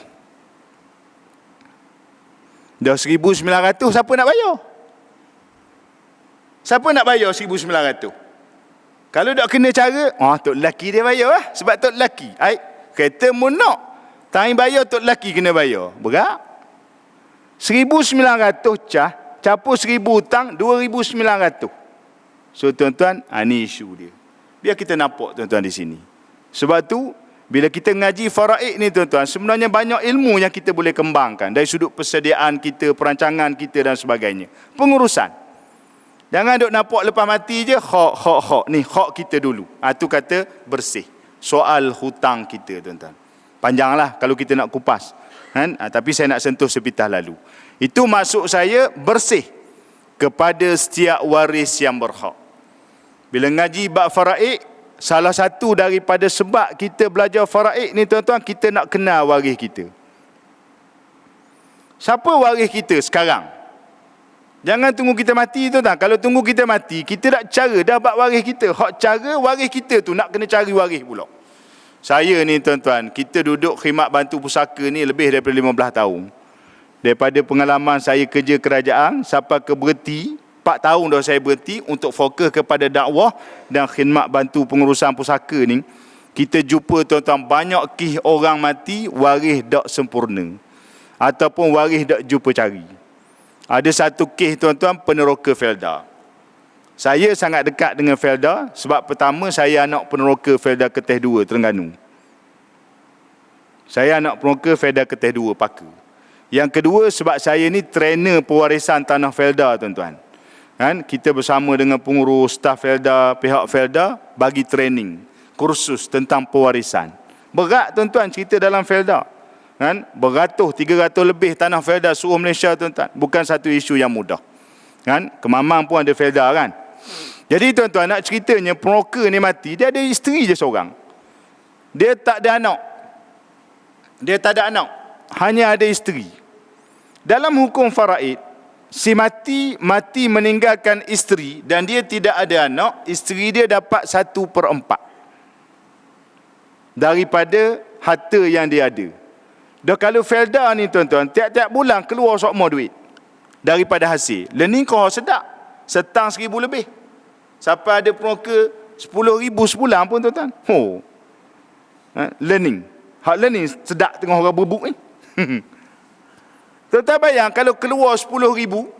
Dah 1,900, siapa nak bayar? Siapa nak bayar 1,900? Kalau tak kena cara, tok lelaki dia bayar lah. Sebab tok lelaki, kereta mu nak, tak bayar, tok lelaki kena bayar. Berat. 1,900 capur 1,000 hutang, 2,900. So tuan-tuan, ni isu dia. Biar kita nampak tuan-tuan di sini. Sebab tu, bila kita ngaji faraid ni tuan-tuan, sebenarnya banyak ilmu yang kita boleh kembangkan. Dari sudut persediaan kita, perancangan kita dan sebagainya. Pengurusan. Jangan duk nampak lepas mati je, hak. Ni, hak kita dulu. Tu kata bersih. Soal hutang kita tuan-tuan. Panjanglah kalau kita nak kupas. Tapi saya nak sentuh sepitah lalu. Itu maksud saya bersih kepada setiap waris yang berhak. Bila ngaji bab faraid, salah satu daripada sebab kita belajar faraid ni tuan-tuan, kita nak kenal waris kita. Siapa waris kita sekarang? Jangan tunggu kita mati tuan-tuan. Kalau tunggu kita mati, kita nak cara dah bab waris kita. Hak cara waris kita tu nak kena cari waris pula. Saya ni tuan-tuan, kita duduk khidmat bantu pusaka ni lebih daripada 15 tahun. Daripada pengalaman saya kerja kerajaan sampai ke berhenti, 4 tahun dah saya berhenti untuk fokus kepada dakwah dan khidmat bantu pengurusan pusaka ni. Kita jumpa tuan-tuan banyak kes orang mati waris tak sempurna ataupun waris tak jumpa cari. Ada satu kes tuan-tuan, peneroka Felda. Saya sangat dekat dengan Felda sebab pertama saya anak peneroka Felda Keteh 2 Terengganu. Saya anak peneroka Felda Keteh 2 Paka. Yang kedua sebab saya ni trainer pewarisan tanah Felda tuan-tuan. Kita bersama dengan pengurus staf Felda, pihak Felda bagi training, kursus tentang pewarisan. Berat tuan-tuan cerita dalam Felda. Beratus, 300 lebih tanah Felda seluruh Malaysia tuan-tuan. Bukan satu isu yang mudah. Kemamang pun ada Felda kan. Jadi tuan-tuan, nak ceritanya peneroka ni mati, dia ada isteri je seorang. Dia tak ada anak. Hanya ada isteri. Dalam hukum faraid, si mati meninggalkan isteri dan dia tidak ada anak, isteri dia dapat 1/4 daripada harta yang dia ada. Dah kalau Felda ni tuan-tuan, tiap-tiap bulan keluar sokmo duit daripada hasil. Learning kau sedap. Setang 1,000 lebih. Sampai ada peneroka 10,000 sebulan pun tuan-tuan. Learning. Hak learning sedap tengah orang berbuk ni. Tuan-tuan bayang kalau keluar 10,000,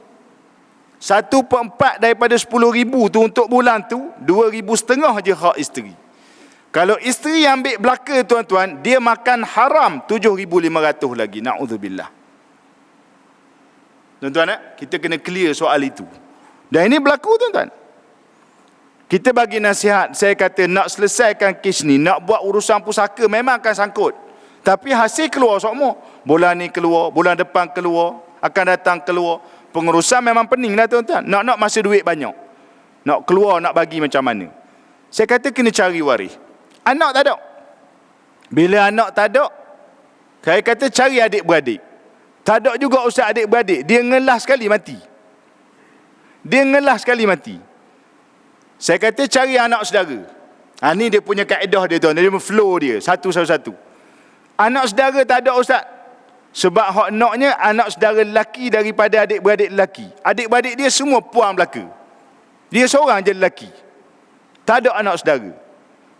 1/4 daripada 10,000 tu untuk bulan tu, 2,500 je hak isteri. Kalau isteri ambil belaka tuan-tuan, dia makan haram 7,500 lagi. Na'udzubillah. Tuan-tuan, kita kena clear soal itu. Dan ini berlaku tuan-tuan. Kita bagi nasihat, saya kata nak selesaikan kes ni, nak buat urusan pusaka memang akan sangkut. Tapi hasil keluar semua. Bulan ni keluar, bulan depan keluar, akan datang keluar. Pengurusan memang pening lah tuan-tuan. Nak masa duit banyak. Nak keluar, nak bagi macam mana. Saya kata kena cari waris. Anak tak ada. Bila anak tak ada, saya kata cari adik-beradik. Tak ada juga ustaz adik-beradik. Dia ngelah sekali mati. Saya kata cari anak saudara. Ni dia punya kaedah dia tuan. Dia flow dia satu-satu. Anak saudara tak ada ustaz. Sebab hak naknya anak saudara lelaki daripada adik-beradik lelaki. Adik-beradik dia semua puan belaka. Dia seorang je lelaki. Tak ada anak saudara.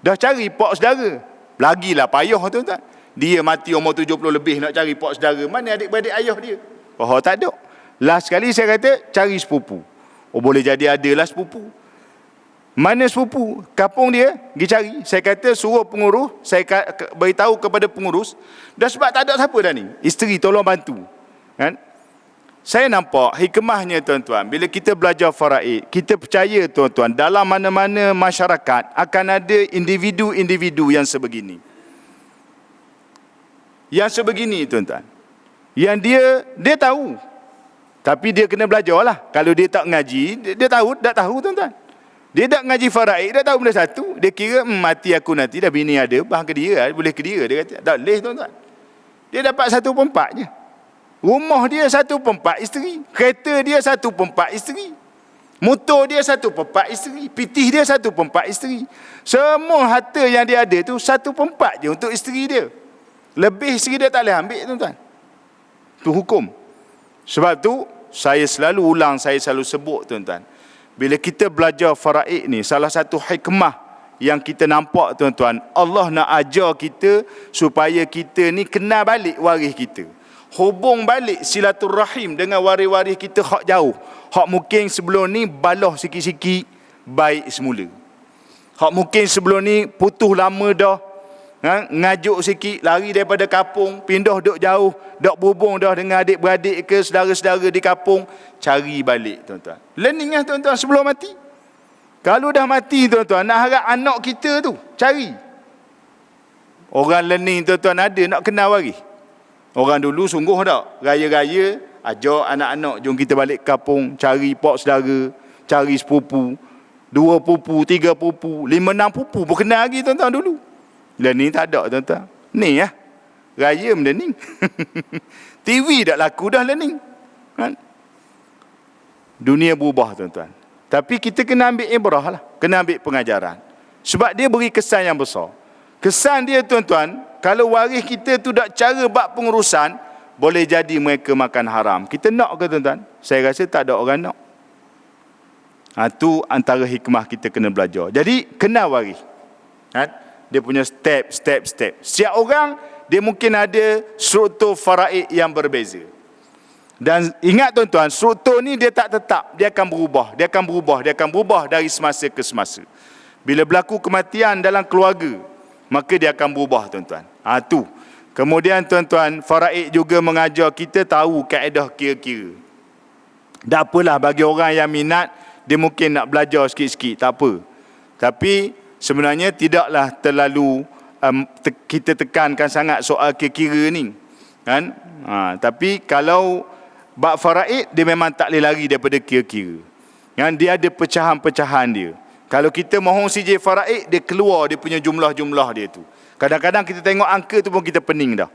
Dah cari pak saudara. Lagilah payah tuan-tuan. Dia mati umur 70 lebih nak cari pak saudara. Mana adik-beradik ayah dia? Oh, tak ada. Last kali saya kata cari sepupu. Oh, boleh jadi adalah sepupu. Mana sepupu? Kampung dia, pergi cari. Saya kata suruh pengurus, saya beritahu kepada pengurus. Dah sebab tak ada siapa dah ni. Isteri tolong bantu. Kan? Saya nampak hikmahnya tuan-tuan. Bila kita belajar faraid, kita percaya tuan-tuan, dalam mana-mana masyarakat akan ada individu-individu yang sebegini. Yang sebegini tuan-tuan. Yang dia tahu. Tapi dia kena belajar lah. Kalau dia tak ngaji, dia tahu, tak tahu tuan-tuan. Dia tak ngaji faraid, dia tahu benda satu. Dia kira, mati aku nanti, dah bini ada, bah ke dia, boleh ke dia. Dia kata, tak boleh tuan-tuan. Dia dapat 1/4 je. Rumah dia 1/4 isteri. Kereta dia 1/4 isteri. Motor dia 1/4 isteri. Pitih dia 1/4 isteri. Semua harta yang dia ada tu 1/4 je untuk isteri dia. Lebih isteri dia tak boleh ambil tuan-tuan. Itu hukum. Sebab tu saya selalu ulang, saya selalu sebut tuan-tuan. Bila kita belajar faraid ni, salah satu hikmah yang kita nampak tuan-tuan, Allah nak ajar kita supaya kita ni kenal balik waris kita. Hubung balik silaturrahim dengan waris-waris kita hak jauh. Hak mungkin sebelum ni baloh sikit-sikit baik semula. Hak mungkin sebelum ni putus lama dah. Ngajuk sikit, lari daripada kampung, pindah duk jauh, duk berhubung dah dengan adik-beradik ke saudara-saudara di kampung, cari balik tuan-tuan. Learning lah tuan-tuan sebelum mati. Kalau dah mati tuan-tuan, nak harap anak kita tu cari. Orang learning tuan-tuan ada nak kenal waris. Orang dulu sungguh tak, raya-raya ajak anak-anak, jom kita balik kampung, cari pak saudara, cari sepupu, 2 pupu, 3 pupu, 5, 6 pupu pun kenal lagi tuan-tuan dulu. Learning tak ada tuan-tuan. Ni ya, raya learning. TV tak laku dah learning. Kan? Dunia berubah tuan-tuan. Tapi kita kena ambil ibrah lah. Kena ambil pengajaran. Sebab dia beri kesan yang besar. Kesan dia tuan-tuan, kalau waris kita tu tak cara bab pengurusan, boleh jadi mereka makan haram. Kita nak ke tuan-tuan? Saya rasa tak ada orang nak. Itu antara hikmah kita kena belajar. Jadi, kenal waris. Kan? Dia punya step. Setiap orang, dia mungkin ada struktur faraid yang berbeza. Dan ingat tuan-tuan, struktur ni dia tak tetap. Dia akan berubah dari semasa ke semasa. Bila berlaku kematian dalam keluarga, maka dia akan berubah tuan-tuan. Tu. Kemudian tuan-tuan, faraid juga mengajar kita tahu kaedah kira-kira. Tak apalah bagi orang yang minat, dia mungkin nak belajar sikit-sikit, tak apa. Tapi sebenarnya tidaklah terlalu kita tekankan sangat soal kira-kira ni. Kan? Tapi kalau bab faraid, dia memang tak boleh lari daripada kira-kira. Kan? Dia ada pecahan-pecahan dia. Kalau kita mohon CJ faraid, dia keluar dia punya jumlah-jumlah dia tu. Kadang-kadang kita tengok angka tu pun kita pening dah.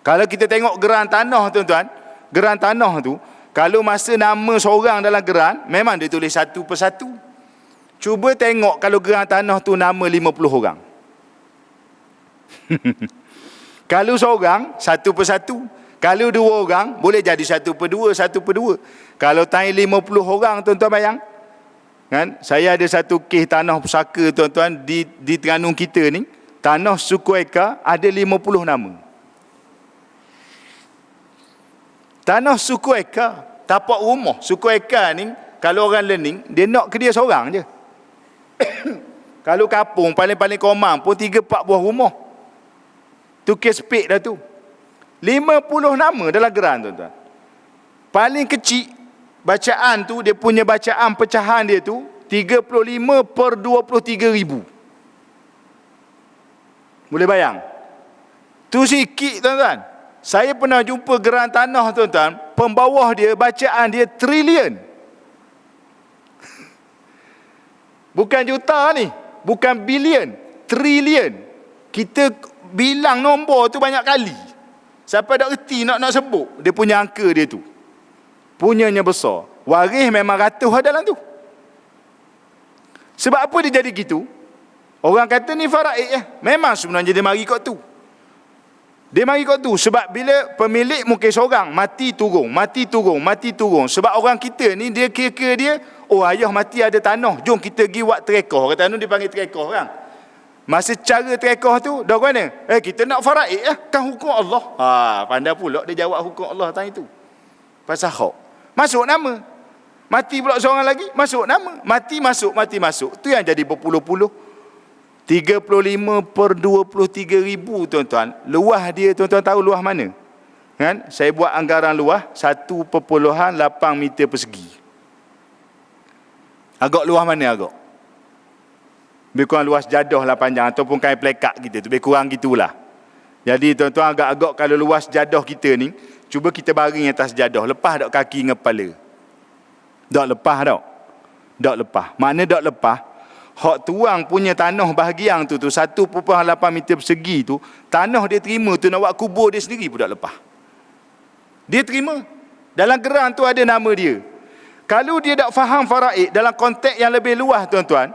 Kalau kita tengok geran tanah tuan-tuan, geran tanah tu, kalau masa nama seorang dalam geran, memang dia tulis satu persatu. Cuba tengok kalau geran tanah tu nama 50 orang. Kalau seorang, satu persatu. Kalau 2 orang, boleh jadi 1/2. Kalau tanya 50 orang, tuan-tuan bayang. Kan? Saya ada satu kes tanah pusaka tuan-tuan di Terengganu kita ni. Tanah suku Eka ada 50 nama. Tanah suku Eka, tapak rumah suku Eka ni, kalau orang learning, dia nak ke dia seorang je. Kalau kampung paling-paling komang pun 3-4 buah rumah. Tu kes pek dah tu. 50 nama dalam geran tuan-tuan. Paling kecil bacaan tu, dia punya bacaan pecahan dia tu 35/23,000. Boleh bayang? Tu sikit tuan-tuan. Saya pernah jumpa geran tanah tuan-tuan, pembawah dia bacaan dia trilion. Bukan juta ni, bukan bilion, trilion. Kita bilang nombor tu banyak kali. Siapa tak reti nak sebut dia punya angka dia tu. Punyanya besar. Waris memang ratus dalam tu. Sebab apa dia jadi gitu? Orang kata ni faraid memang sebenarnya dia mari kot tu. Dia mari kot tu sebab bila pemilik mungkin seorang mati turun. Sebab orang kita ni dia kira-kira dia, oh ayah mati ada tanah, jom kita pergi buat terekah. Kata anu dia panggil terekah kan. Masa cara terekah tu dah mana? Kita nak faraid kan hukum Allah. Pandai pula dia jawab hukum Allah tentang itu. Pasal hak. Masuk nama. Mati pula seorang lagi, masuk nama. Mati masuk. Tu yang jadi berpuluh-puluh. 35/23 ribu tuan-tuan. Luah dia tuan-tuan tahu luah mana? Kan? Saya buat anggaran luah 1.8 meter persegi. Agak luah mana agak? Lebih kurang luas jadah lah panjang ataupun kain plekak kita tu. Lebih kurang gitulah. Jadi tuan-tuan agak-agak kalau luas jadah kita ni, cuba kita baring atas jadah. Lepas tak kaki dengan kepala? Tak lepas tak? Tak lepas. Makna tak lepas? Hak tuang punya tanah bahagian tu 1.8 meter persegi tu, tanah dia terima tu nak buat kubur dia sendiri pun tak lepas. Dia terima. Dalam geran tu ada nama dia. Kalau dia tak faham faraid dalam konteks yang lebih luas tuan-tuan,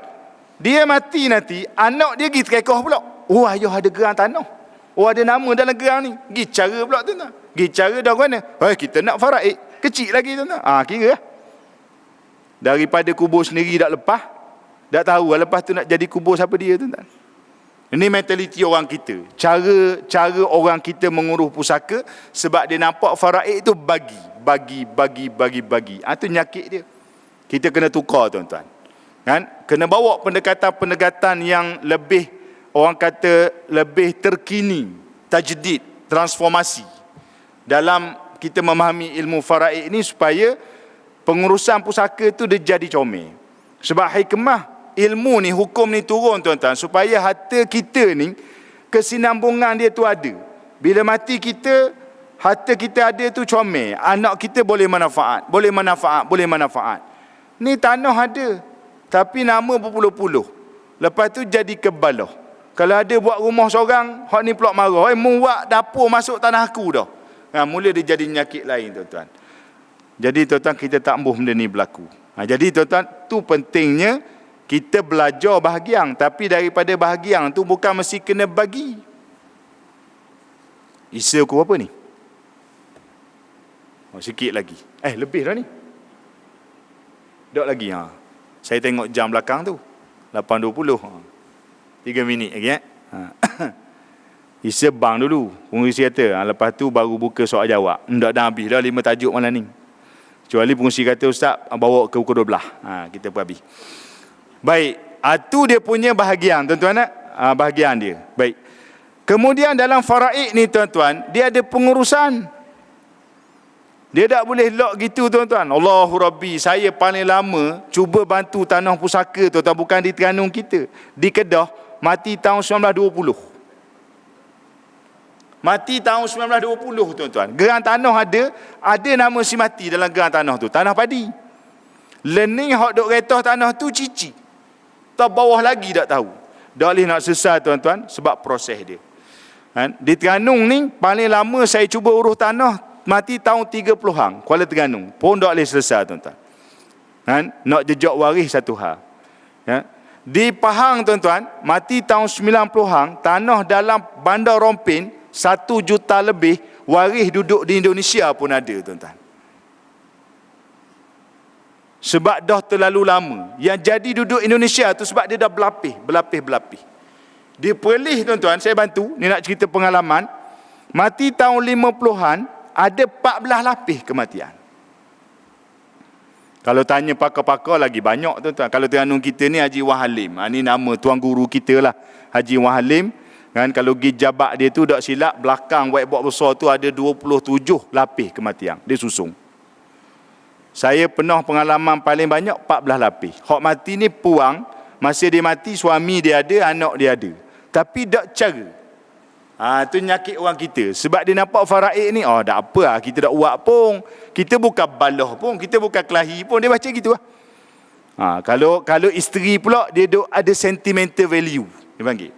dia mati nanti, anak dia pergi terekah pula. Oh ayah ada geran tanah. Oh ada nama dalam geran ni. Pergi cara pula tuan-tuan. Pergi cara dah mana? Kita nak faraid. Kecil lagi tuan-tuan. Kira lah. Daripada kubur sendiri tak lepas, tak tahu lepas tu nak jadi kubur siapa dia tuan-tuan. Ini mentaliti orang kita. Cara orang kita mengurus pusaka sebab dia nampak faraid tu bagi. Itu nyakit dia. Kita kena tukar tuan-tuan. Kan? Kena bawa pendekatan-pendekatan yang lebih, orang kata lebih terkini, tajdid, transformasi dalam kita memahami ilmu faraid ini supaya pengurusan pusaka tu dia jadi comel. Sebab hikmah ilmu ni, hukum ni turun tuan-tuan supaya harta kita ni kesinambungan dia tu ada. Bila mati kita, harta kita ada tu comel, anak kita boleh manfaat. Ni tanah ada tapi nama berpuluh-puluh. Lepas tu jadi kebalah. Kalau ada buat rumah seorang, hak ni pula marah, mu buat dapur masuk tanah aku dah. Mula dia jadi nyakit lain tuan-tuan. Jadi tuan-tuan kita tak mahu benda ni berlaku. Jadi tuan-tuan tu pentingnya kita belajar bahagian, tapi daripada bahagian tu bukan mesti kena bagi. Isa aku apa ni? Sikit lagi. Lebih dah ni. Dok lagi. Saya tengok jam belakang tu. 8.20. 3 minit lagi. Isa bang dulu. Pengurusi kata, lepas tu baru buka soal jawab. Dah habis dah 5 tajuk malam ni. Kecuali pengurusi kata, Ustaz, bawa ke pukul 12. Kita pun habis. Baik, itu dia punya bahagian tuan-tuan. Bahagian dia. Baik. Kemudian dalam faraid ni tuan-tuan, dia ada pengurusan. Dia tak boleh lock gitu tuan-tuan. Allahu Rabbi, saya paling lama cuba bantu tanah pusaka tuan-tuan, bukan di Terengganu kita. Di Kedah, mati tahun 1920. Mati tahun 1920 tuan-tuan. Geran tanah ada nama si mati dalam geran tanah tu. Tanah padi. Learning hak duk retah tanah tu cici. Tak bawah lagi tak tahu. Tak boleh nak sesal tuan-tuan sebab proses dia. Di Terengganu ni paling lama saya cuba urus tanah mati tahun 30-an Kuala Terengganu. Pun tak boleh selesai tuan-tuan. Nak jejak waris satu hal. Di Pahang tuan-tuan, mati tahun 90-an, tanah dalam Bandar Rompin 1 juta lebih waris duduk di Indonesia pun ada tuan-tuan. Sebab dah terlalu lama. Yang jadi duduk Indonesia tu sebab dia dah berlapis. Di Perlis tuan-tuan, saya bantu, ni nak cerita pengalaman. Mati tahun 50-an, ada 14 lapis kematian. Kalau tanya pakar-pakar lagi banyak tuan-tuan. Kalau Terengganu kita ni Haji Wan Halim. Ni nama tuan guru kita lah, Haji Wan Halim. Kalau pergi jabat dia tu, tak silap, belakang whiteboard besar tu ada 27 lapis kematian. Dia susung. Saya pernah pengalaman paling banyak 14 lapis. Hak mati ni puang, masa dia mati suami dia ada, anak dia ada. Tapi tak cara. Tu nyakit orang kita. Sebab dia nampak faraid ni, tak apa lah, kita tak buat pun. Kita bukan balah pun, kita bukan kelahi pun. Dia baca gitu lah. Kalau isteri pula, dia ada sentimental value. Dia panggil.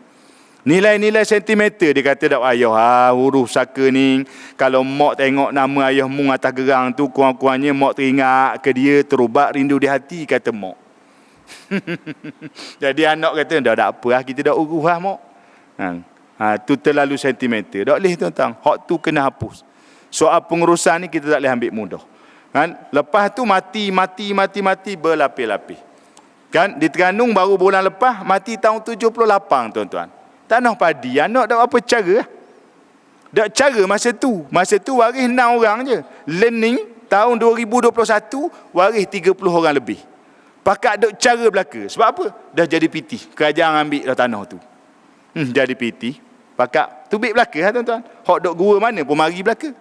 Nilai-nilai sentimental, dia kata tak payah urus saka ni. Kalau mak tengok nama ayah mu atas gerang tu, kurang-kurangnya mak teringat ke dia, terubat rindu di hati, kata mak. Jadi anak kata, dah tak apa lah, kita dah urus lah mak. Tu terlalu sentimental. Tak boleh tuan-tuan. Hak tu kena hapus. Soal pengurusan ni kita tak boleh ambil mudah. Kan? Lepas tu mati berlapis-lapis. Kan? Di Terengganu baru bulan lepas mati tahun 78 tuan-tuan. Tanah padi, anak tak apa cara. Tak cara masa tu. Masa tu waris 6 orang je. Learning tahun 2021 waris 30 orang lebih. Pakat duk cara belaka. Sebab apa? Dah jadi piti. Kerajaan ambil dah tanah tu. Jadi piti. Pakat tubik belaka lah tuan-tuan. Hak duk gua mana pun mari belaka.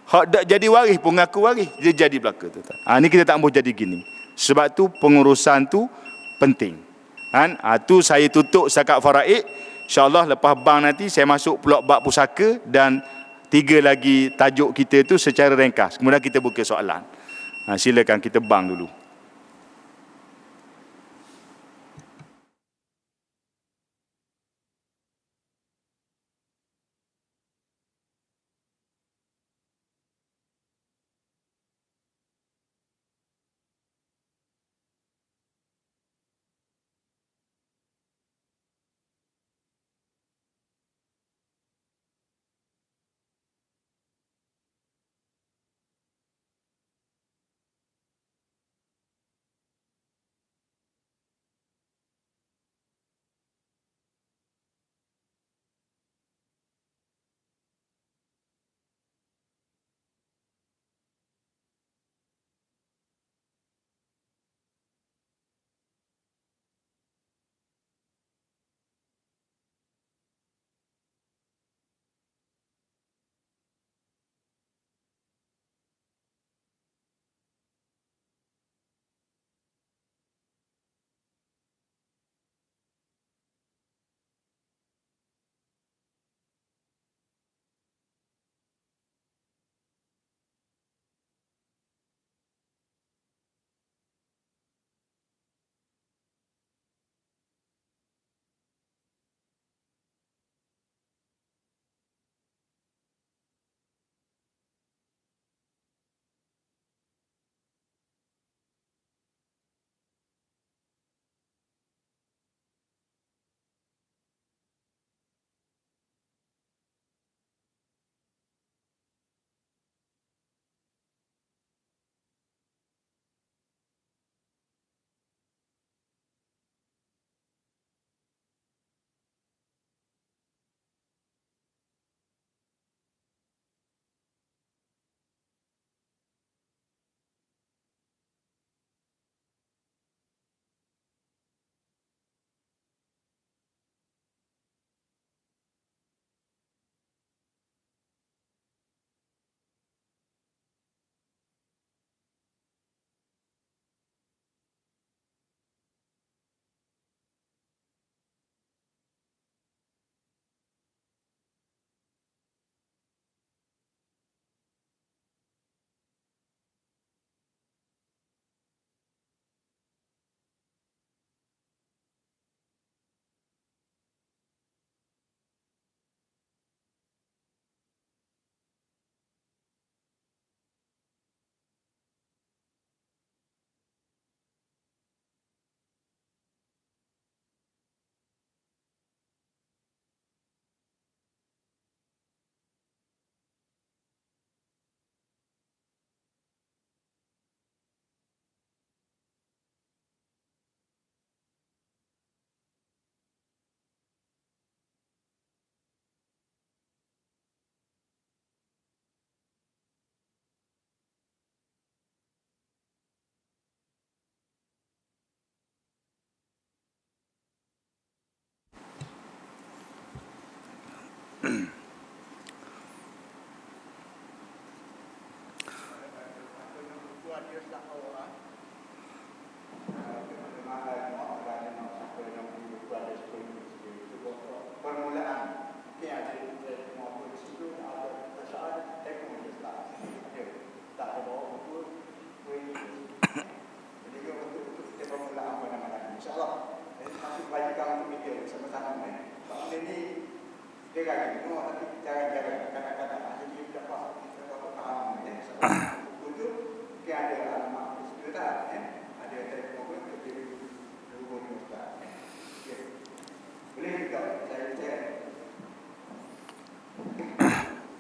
Hak duk jadi waris pun ngaku waris. Dia jadi belaka tuan-tuan. Ni kita tak mahu jadi gini. Sebab tu pengurusan tu penting. Kan? Tu saya tutup setakat faraid. InsyaAllah lepas bang nanti saya masuk pulak bab pusaka dan 3 lagi tajuk kita tu secara ringkas. Kemudian kita buka soalan. Silakan kita bang dulu.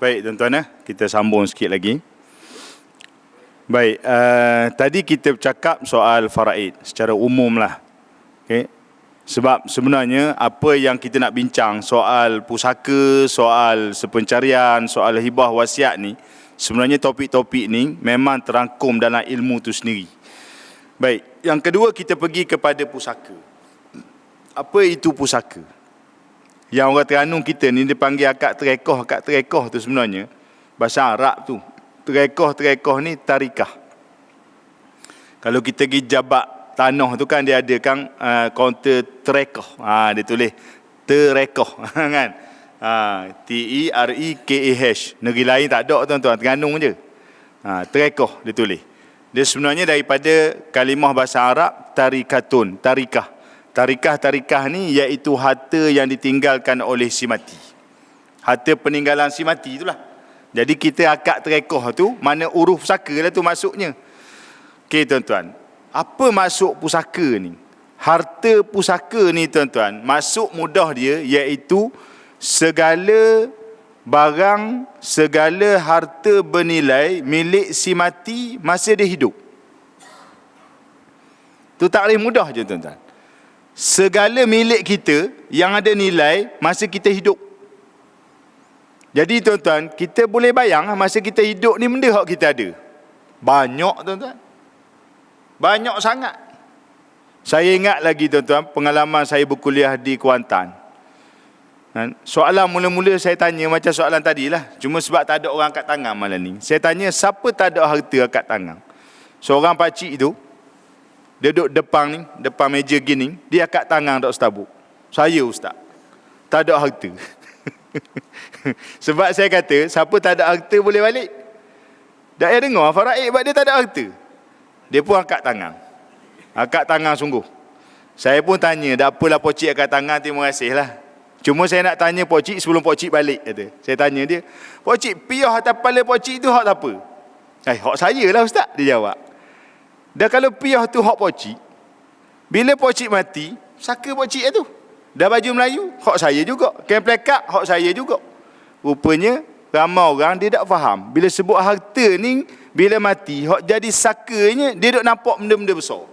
Baik tuan-tuan, kita sambung sikit lagi. Baik, tadi kita bercakap soal faraid secara umum lah. Okay. Sebab sebenarnya apa yang kita nak bincang soal pusaka, soal sepencarian, soal hibah wasiat ni, sebenarnya topik-topik ni memang terangkum dalam ilmu tu sendiri. Baik, yang kedua kita pergi kepada pusaka. Apa itu pusaka? Yang orang Terengganu kita ni dipanggil akad terekoh tu sebenarnya bahasa Arab tu. Terekoh ni tarikah. Kalau kita pergi Jabak Tanah tu kan dia ada kan kaunter terekoh. Dia tulis terekoh kan. T-E-R-E-K-A-H. Negeri lain tak ada tuan-tuan, Terengganu je. Terekoh dia tulis. Dia sebenarnya daripada kalimah bahasa Arab tarikatun, tarikah. Tarikah ni iaitu harta yang ditinggalkan oleh si mati. Harta peninggalan si mati itulah. Jadi kita akad terekoh tu mana uruf pusaka lah tu maksudnya. Okey tuan-tuan. Apa maksud pusaka ni? Harta pusaka ni tuan-tuan, maksud mudah dia iaitu segala barang, segala harta bernilai milik si mati masa dia hidup. Tu takrif mudah je tuan-tuan. Segala milik kita yang ada nilai masa kita hidup. Jadi tuan-tuan, kita boleh bayang masa kita hidup ni benda hak kita ada. Banyak tuan-tuan. Banyak sangat. Saya ingat lagi tuan-tuan, pengalaman saya berkuliah di Kuantan. Soalan mula-mula saya tanya macam soalan tadi lah. Cuma sebab tak ada orang angkat tangan malam ni. Saya tanya, siapa tak ada harta angkat tangan? Seorang pakcik tu, dia duduk depan meja gini, dia angkat tangan tak setabuk. Saya ustaz, tak ada harta. Sebab saya kata, siapa tak ada harta boleh balik. Tak payah dengar faraid sebab dia tak ada harta. Dia pun angkat tangan. Angkat tangan sungguh. Saya pun tanya, tak apalah pocik angkat tangan, terima kasih lah. Cuma saya nak tanya pocik sebelum pocik balik. Kata. Saya tanya dia, pocik, piyah atas kepala pocik tu hak apa? Hak saya lah ustaz, dia jawab. Dah kalau piyah tu hak pocik, bila pocik mati, saka pocik tu. Dah baju Melayu, hak saya juga. Kain plekat, hak saya juga. Rupanya, ramai orang dia tak faham. Bila sebut harta ni, bila mati, hak jadi sakanya, dia duk nampak benda-benda besar.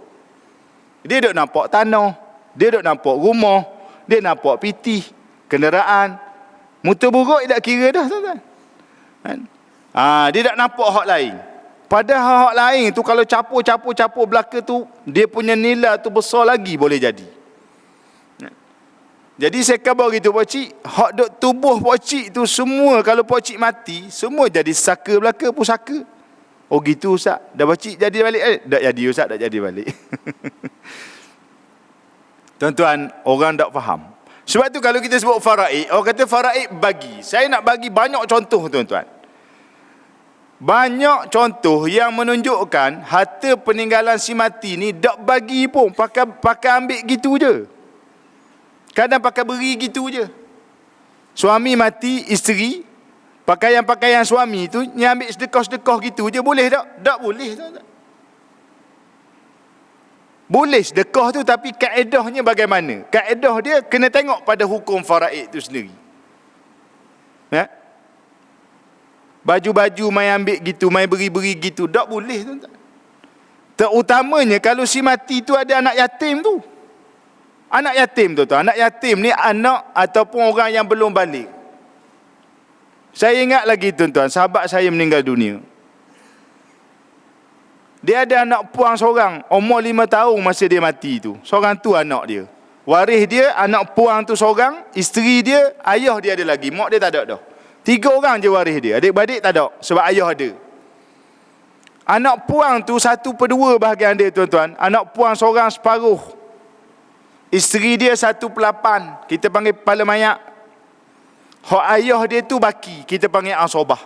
Dia duk nampak tanah, dia duk nampak rumah, dia nampak pitih, kenderaan. Motor buruk dia tak kira dah tuan-tuan. Dia tak nampak hak lain. Padahal hak lain tu kalau capur belaka tu, dia punya nilai tu besar lagi boleh jadi. Jadi saya khabar gitu pocik, hak duk tubuh pocik tu semua kalau pocik mati, semua jadi saka belaka pusaka. Oh gitu ustaz, dah pocik jadi balik? Tak jadi ustaz, tak jadi balik. Tuan-tuan, orang tak faham. Sebab tu kalau kita sebut faraid, orang kata faraid bagi. Saya nak bagi banyak contoh tuan-tuan. Banyak contoh yang menunjukkan harta peninggalan si mati ni tak bagi pun, pakai ambil gitu je. Kadang pakai beri gitu je. Suami mati, isteri, pakaian-pakaian suami tu ni ambil sedekah-sedekah gitu je, boleh tak? Tak boleh tuan-tuan. Boleh sedekah tu, tapi kaedahnya bagaimana? Kaedah dia kena tengok pada hukum faraid tu sendiri. Ya? Baju-baju main ambil gitu, main beri-beri gitu, tak boleh tuan-tuan. Terutamanya kalau si mati tu ada anak yatim tu. Anak yatim tuan-tuan, anak yatim ni anak ataupun orang yang belum balik. Saya ingat lagi tuan-tuan, sahabat saya meninggal dunia. Dia ada anak puang seorang, umur 5 tahun masa dia mati tu. Seorang tu anak dia. Waris dia, anak puang tu seorang, isteri dia, ayah dia ada lagi, mak dia tak ada dah. 3 orang je waris dia, adik-beradik tak ada, sebab ayah ada. Anak puang tu 1/2 bahagian dia tuan-tuan. Anak puang seorang separuh. Isteri dia 1/8, kita panggil kepala mayat. Hak ayah dia tu baki, kita panggil asobah.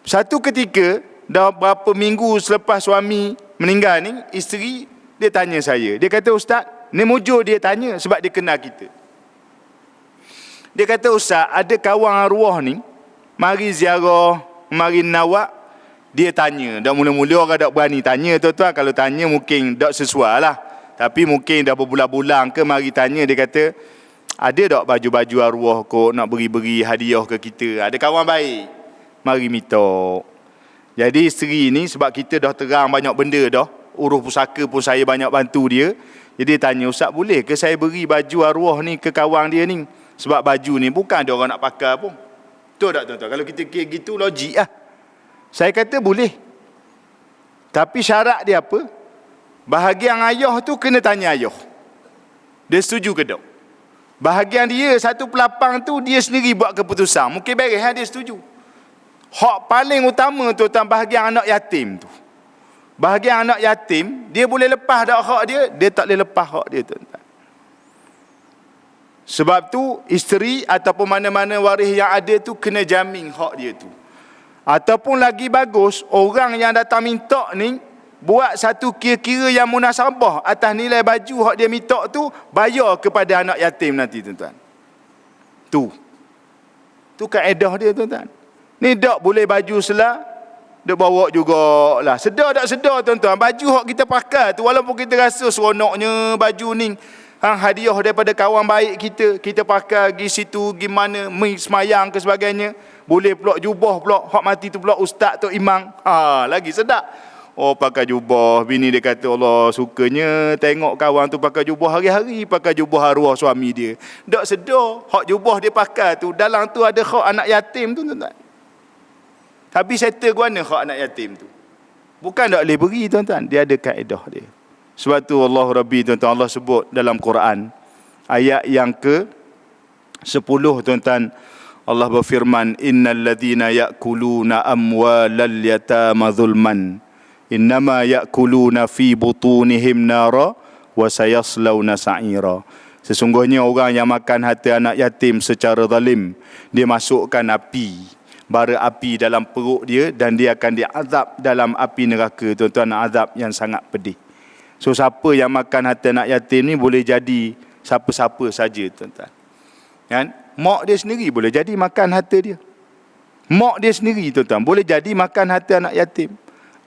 Satu ketika, dah berapa minggu selepas suami meninggal ni, isteri dia tanya saya. Dia kata, ustaz, ni mujur dia tanya sebab dia kenal kita. Dia kata, ustaz, ada kawan arwah ni, mari ziarah, mari nawak. Dia tanya, dah mula-mula orang tak berani tanya tuan-tuan. Kalau tanya mungkin tak sesuai lah. Tapi mungkin dah berbulan-bulan ke mari tanya. Dia kata, Ada tak baju-baju arwah kau nak beri-beri hadiah ke kita? Ada kawan baik, mari minta. Jadi isteri ni sebab kita dah terang banyak benda dah, urus pusaka pun saya banyak bantu dia. Jadi dia tanya, Ustaz boleh ke saya beri baju arwah ni ke kawan dia ni? Sebab baju ni bukan ada orang nak pakai pun. Betul tak tuan-tuan? Kalau kita kira gitu logik lah. Saya kata boleh. Tapi syarat dia apa? Bahagian ayah tu kena tanya ayah. Dia setuju ke tak? Bahagian dia 1/8 tu dia sendiri buat keputusan. Mungkin beres dia setuju. Hak paling utama tuan-tuan bahagian anak yatim tu. Bahagian anak yatim, dia boleh lepas dak hak dia, dia tak boleh lepas hak dia tuan-tuan. Sebab tu isteri ataupun mana-mana waris yang ada tu kena jamin hak dia tu. Ataupun lagi bagus, orang yang datang minta ni buat satu kira-kira yang munasabah atas nilai baju hak dia minta tu, bayar kepada anak yatim nanti tuan-tuan. Tu kaedah dia tuan-tuan. Ni dak boleh baju selah dia bawa jugalah. Sedar tak sedar tuan-tuan, baju hak kita pakai tu walaupun kita rasa seronoknya baju ni hadiah daripada kawan baik kita pakai pergi situ, pergi mana, semayang ke sebagainya, boleh pula jubah pula hak mati tu pula ustaz tu imam, lagi sedap. Oh pakai jubah, bini dia kata Allah sukanya tengok kawan tu pakai jubah hari-hari, pakai jubah arwah suami dia. Tak sedar hak jubah dia pakai tu dalam tu ada hak anak yatim tu tuan-tuan. Tapi settle guana hak anak yatim tu. Bukan tak boleh beri tuan-tuan, dia ada kaedah dia. Sebab tu Allah Rabbi tuan-tuan, Allah sebut dalam Quran ayat yang ke-10 tuan-tuan, Allah berfirman, innal ladzina ya'kuluna amwalal yatama zulman innama ya'kuluna fi butunihim nara wa sayaslawna sa'ira. Sesungguhnya orang yang makan harta anak yatim secara zalim, dia masukkan api, bara api dalam perut dia, dan dia akan diazab dalam api neraka tuan-tuan, azab yang sangat pedih. So siapa yang makan harta anak yatim ni boleh jadi siapa-siapa saja tuan-tuan. Kan? Mak dia sendiri boleh jadi makan harta dia. Mak dia sendiri tuan-tuan boleh jadi makan harta anak yatim.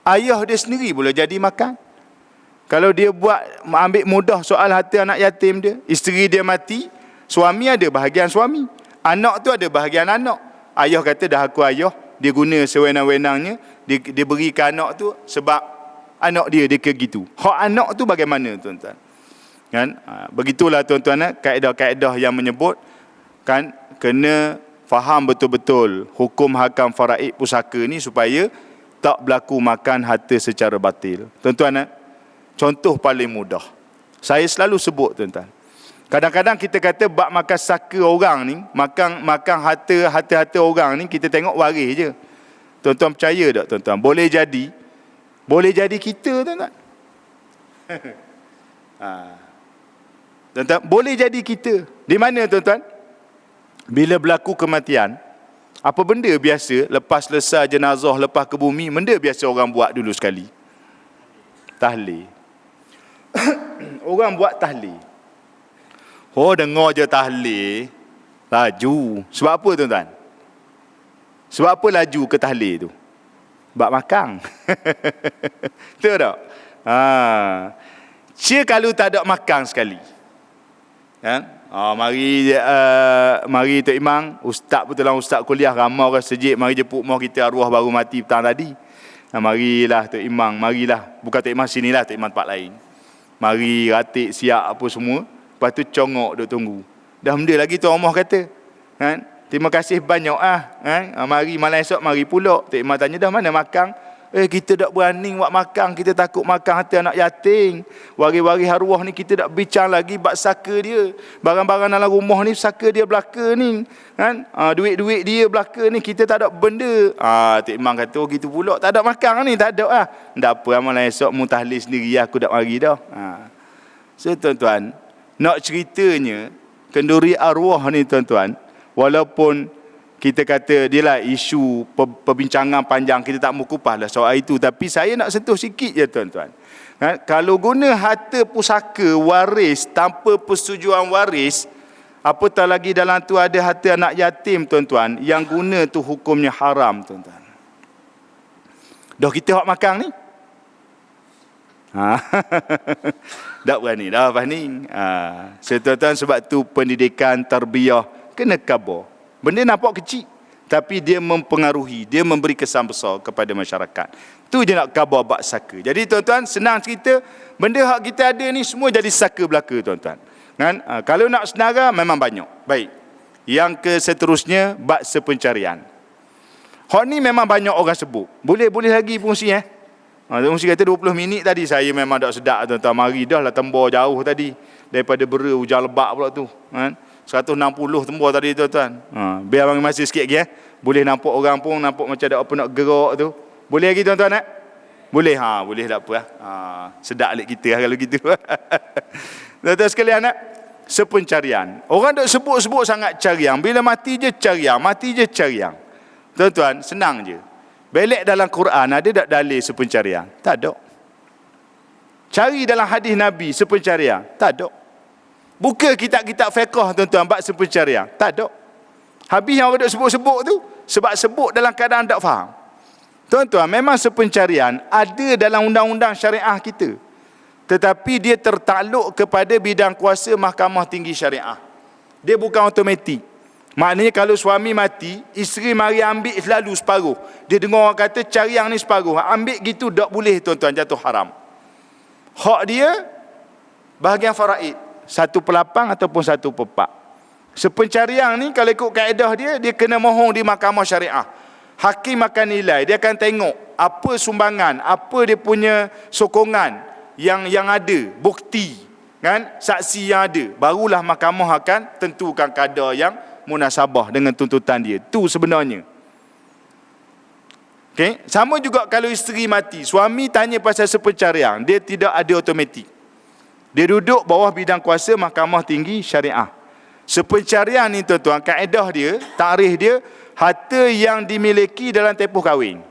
Ayah dia sendiri boleh jadi makan. Kalau dia buat ambil mudah soal harta anak yatim dia, isteri dia mati, suami ada bahagian suami, anak tu ada bahagian anak. Ayah kata dah aku ayah, dia guna sewenang-wenangnya, dia berikan anak tu sebab anak dia ke gitu. Hak anak tu bagaimana tuan-tuan? Kan? Begitulah tuan-tuan, kaedah-kaedah yang menyebut kan kena faham betul-betul hukum hakam faraid pusaka ni supaya tak berlaku makan harta secara batil. Tuan-tuan, contoh paling mudah. Saya selalu sebut tuan-tuan. Kadang-kadang kita kata bab makan saka orang ni, makan harta orang ni, kita tengok waris je. Tuan-tuan percaya tak tuan-tuan? Boleh jadi kita tuan-tuan. Tuan-tuan, boleh jadi kita. Di mana tuan-tuan? Bila berlaku kematian, apa benda biasa lepas selesai jenazah, lepas ke bumi, benda biasa orang buat dulu sekali? Tahlil. Orang buat tahlil. Oh, dengar je tahlil, laju. Sebab apa tuan-tuan? Sebab apa laju ke tahlil tu? Bab makan. Betul tak? Kalau tak ada makan sekali. Kan? Mari Tok Imam, ustaz betul lah, ustaz kuliah ramai orang sejik, mari jemput moh kita arwah baru mati petang tadi. Marilah Tok Imam, marilah. Bukan Tok Imam sinilah, Tok Imam tempat lain. Mari ratik siap apa semua. Lepas tu congok duk tunggu. Dah benda lagi tu Omah kata. Kan? Terima kasih banyak kan? Mari malam esok mari pula. Tok Imam tanya dah mana makan? Kita tak berani buat makan. Kita takut makan harta anak yatim. Waris-waris arwah ni kita tak bincang lagi bab saka dia. Barang-barang dalam rumah ni saka dia belaka ni. Kan? Duit-duit dia belaka ni. Kita tak ada benda. Tok Imam kata gitu pula. Tak ada makan ni. Tak ada lah. Tak apa malam esok mu tahlil sendiri. Aku tak mari dah. So tuan-tuan, nak ceritanya kenduri arwah ni tuan-tuan, walaupun kita kata dia lah isu perbincangan panjang, kita tak mau kupas lah soal itu, tapi saya nak sentuh sikit je tuan-tuan. Kalau guna harta pusaka waris tanpa persetujuan waris, apatah lagi dalam tu ada harta anak yatim tuan-tuan, yang guna tu hukumnya haram tuan-tuan. Dah kita hak makan ni, Tak berani dah ni. Tuan-tuan, sebab tu pendidikan tarbiyah kena khabar. Benda nampak kecil, tapi dia mempengaruhi, dia memberi kesan besar kepada masyarakat. Tu je nak khabar bab saka. Jadi tuan-tuan, senang cerita, benda hak kita ada ni semua jadi saka belaka tuan-tuan. Kan? Kalau nak senara memang banyak. Baik. Yang ke seterusnya, bab sepencarian. Hak ni memang banyak orang sebut. Boleh lagi fungsi fungsi kata 20 minit tadi, saya memang tak sedap tuan-tuan. Mari dah lah tembur jauh tadi. Daripada Bera, hujan lebat pula tu. Kan? 160 tembur tadi tuan-tuan. Biar bagi masa sikit lagi. Boleh nampak orang pun, nampak macam ada apa nak gerak tu. Boleh lagi tuan-tuan? Boleh? Boleh tak apa. Sedap alik kita kalau gitu. Tuan-tuan sekalian, sepencarian. Orang duk sebut-sebut sangat cariang. Bila mati je cariang, mati je cariang. Tuan-tuan, senang je. Belek dalam Quran ada tak dalil sepencarian? Tak ada. Cari dalam hadis Nabi sepencarian? Tak ada. Buka kitab-kitab fiqh tuan-tuan bab sepencarian? Tak ada. Habis yang orang duk sebut-sebut tu sebab sebut dalam keadaan tak faham. Tuan-tuan, memang sepencarian ada dalam undang-undang syariah kita. Tetapi dia tertakluk kepada bidang kuasa Mahkamah Tinggi Syariah. Dia bukan automatik. Maknanya kalau suami mati, isteri mari ambil selalu separuh. Dia dengar orang kata cari yang ni separuh. Ambil gitu tak boleh tuan-tuan, jatuh haram. Hak dia bahagian faraid 1/8 ataupun 1/4. Sepencarian ni kalau ikut kaedah dia kena mohon di mahkamah syariah. Hakim akan nilai, dia akan tengok apa sumbangan, apa dia punya sokongan yang ada, bukti, kan, saksi yang ada. Barulah mahkamah akan tentukan kadar yang munasabah dengan tuntutan dia. Tu sebenarnya. Okay? Sama juga kalau isteri mati, suami tanya pasal sepencarian, dia tidak ada automatik. Dia duduk bawah bidang kuasa Mahkamah Tinggi Syariah. Sepencarian ni tuan-tuan, kaedah dia, tarikh dia, harta yang dimiliki dalam tempoh kahwin.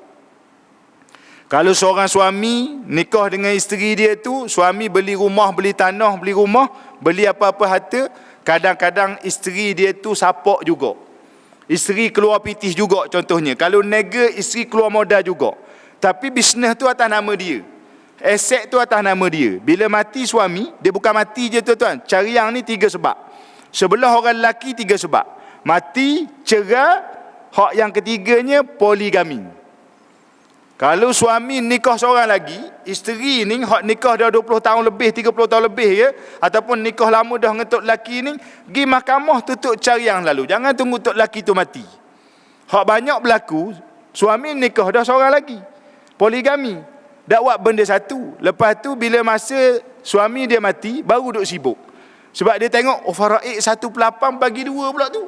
Kalau seorang suami nikah dengan isteri dia tu, suami beli rumah, beli tanah, beli rumah, beli apa-apa harta, kadang-kadang isteri dia tu sapok juga. Isteri keluar pitih juga contohnya. Kalau nega, isteri keluar modal juga. Tapi bisnes tu atas nama dia. Aset tu atas nama dia. Bila mati suami, dia bukan mati je tuan-tuan. Cariang ni 3 sebab. Sebelah orang lelaki 3 sebab. Mati, cerai, hak yang ketiganya poligami. Kalau suami nikah seorang lagi, isteri ni hak nikah dah 20 tahun lebih, 30 tahun lebih ya, ataupun nikah lama dah dengan tok lelaki ni, pergi mahkamah tutup cariang lalu. Jangan tunggu tok lelaki tu mati. Hak banyak berlaku, suami nikah dah seorang lagi. Poligami. Dak buat benda satu. Lepas tu bila masa suami dia mati, baru duk sibuk. Sebab dia tengok, faraid 1/8 bagi 2 pula tu.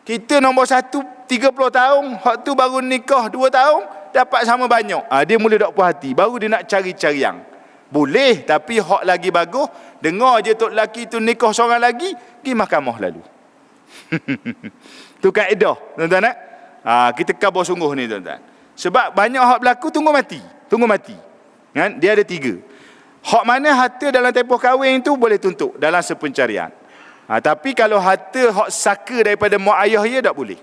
Kita nombor 1 30 tahun, hak tu baru nikah 2 tahun, dapat sama banyak. Dia mula tak puas hati, baru dia nak cari-cariang. Boleh, tapi hak lagi bagus, dengar je tok lelaki tu nikah seorang lagi, pergi mahkamah lalu. Tu kaedah, tuan-tuan. Kita khabar sungguh ni tuan-tuan. Sebab banyak hak berlaku tunggu mati. Kan? Dia ada 3. Hak mana harta dalam tempoh kahwin tu boleh tuntut dalam sepencarian. Tapi kalau harta hak saka daripada mak ayah dia tak boleh.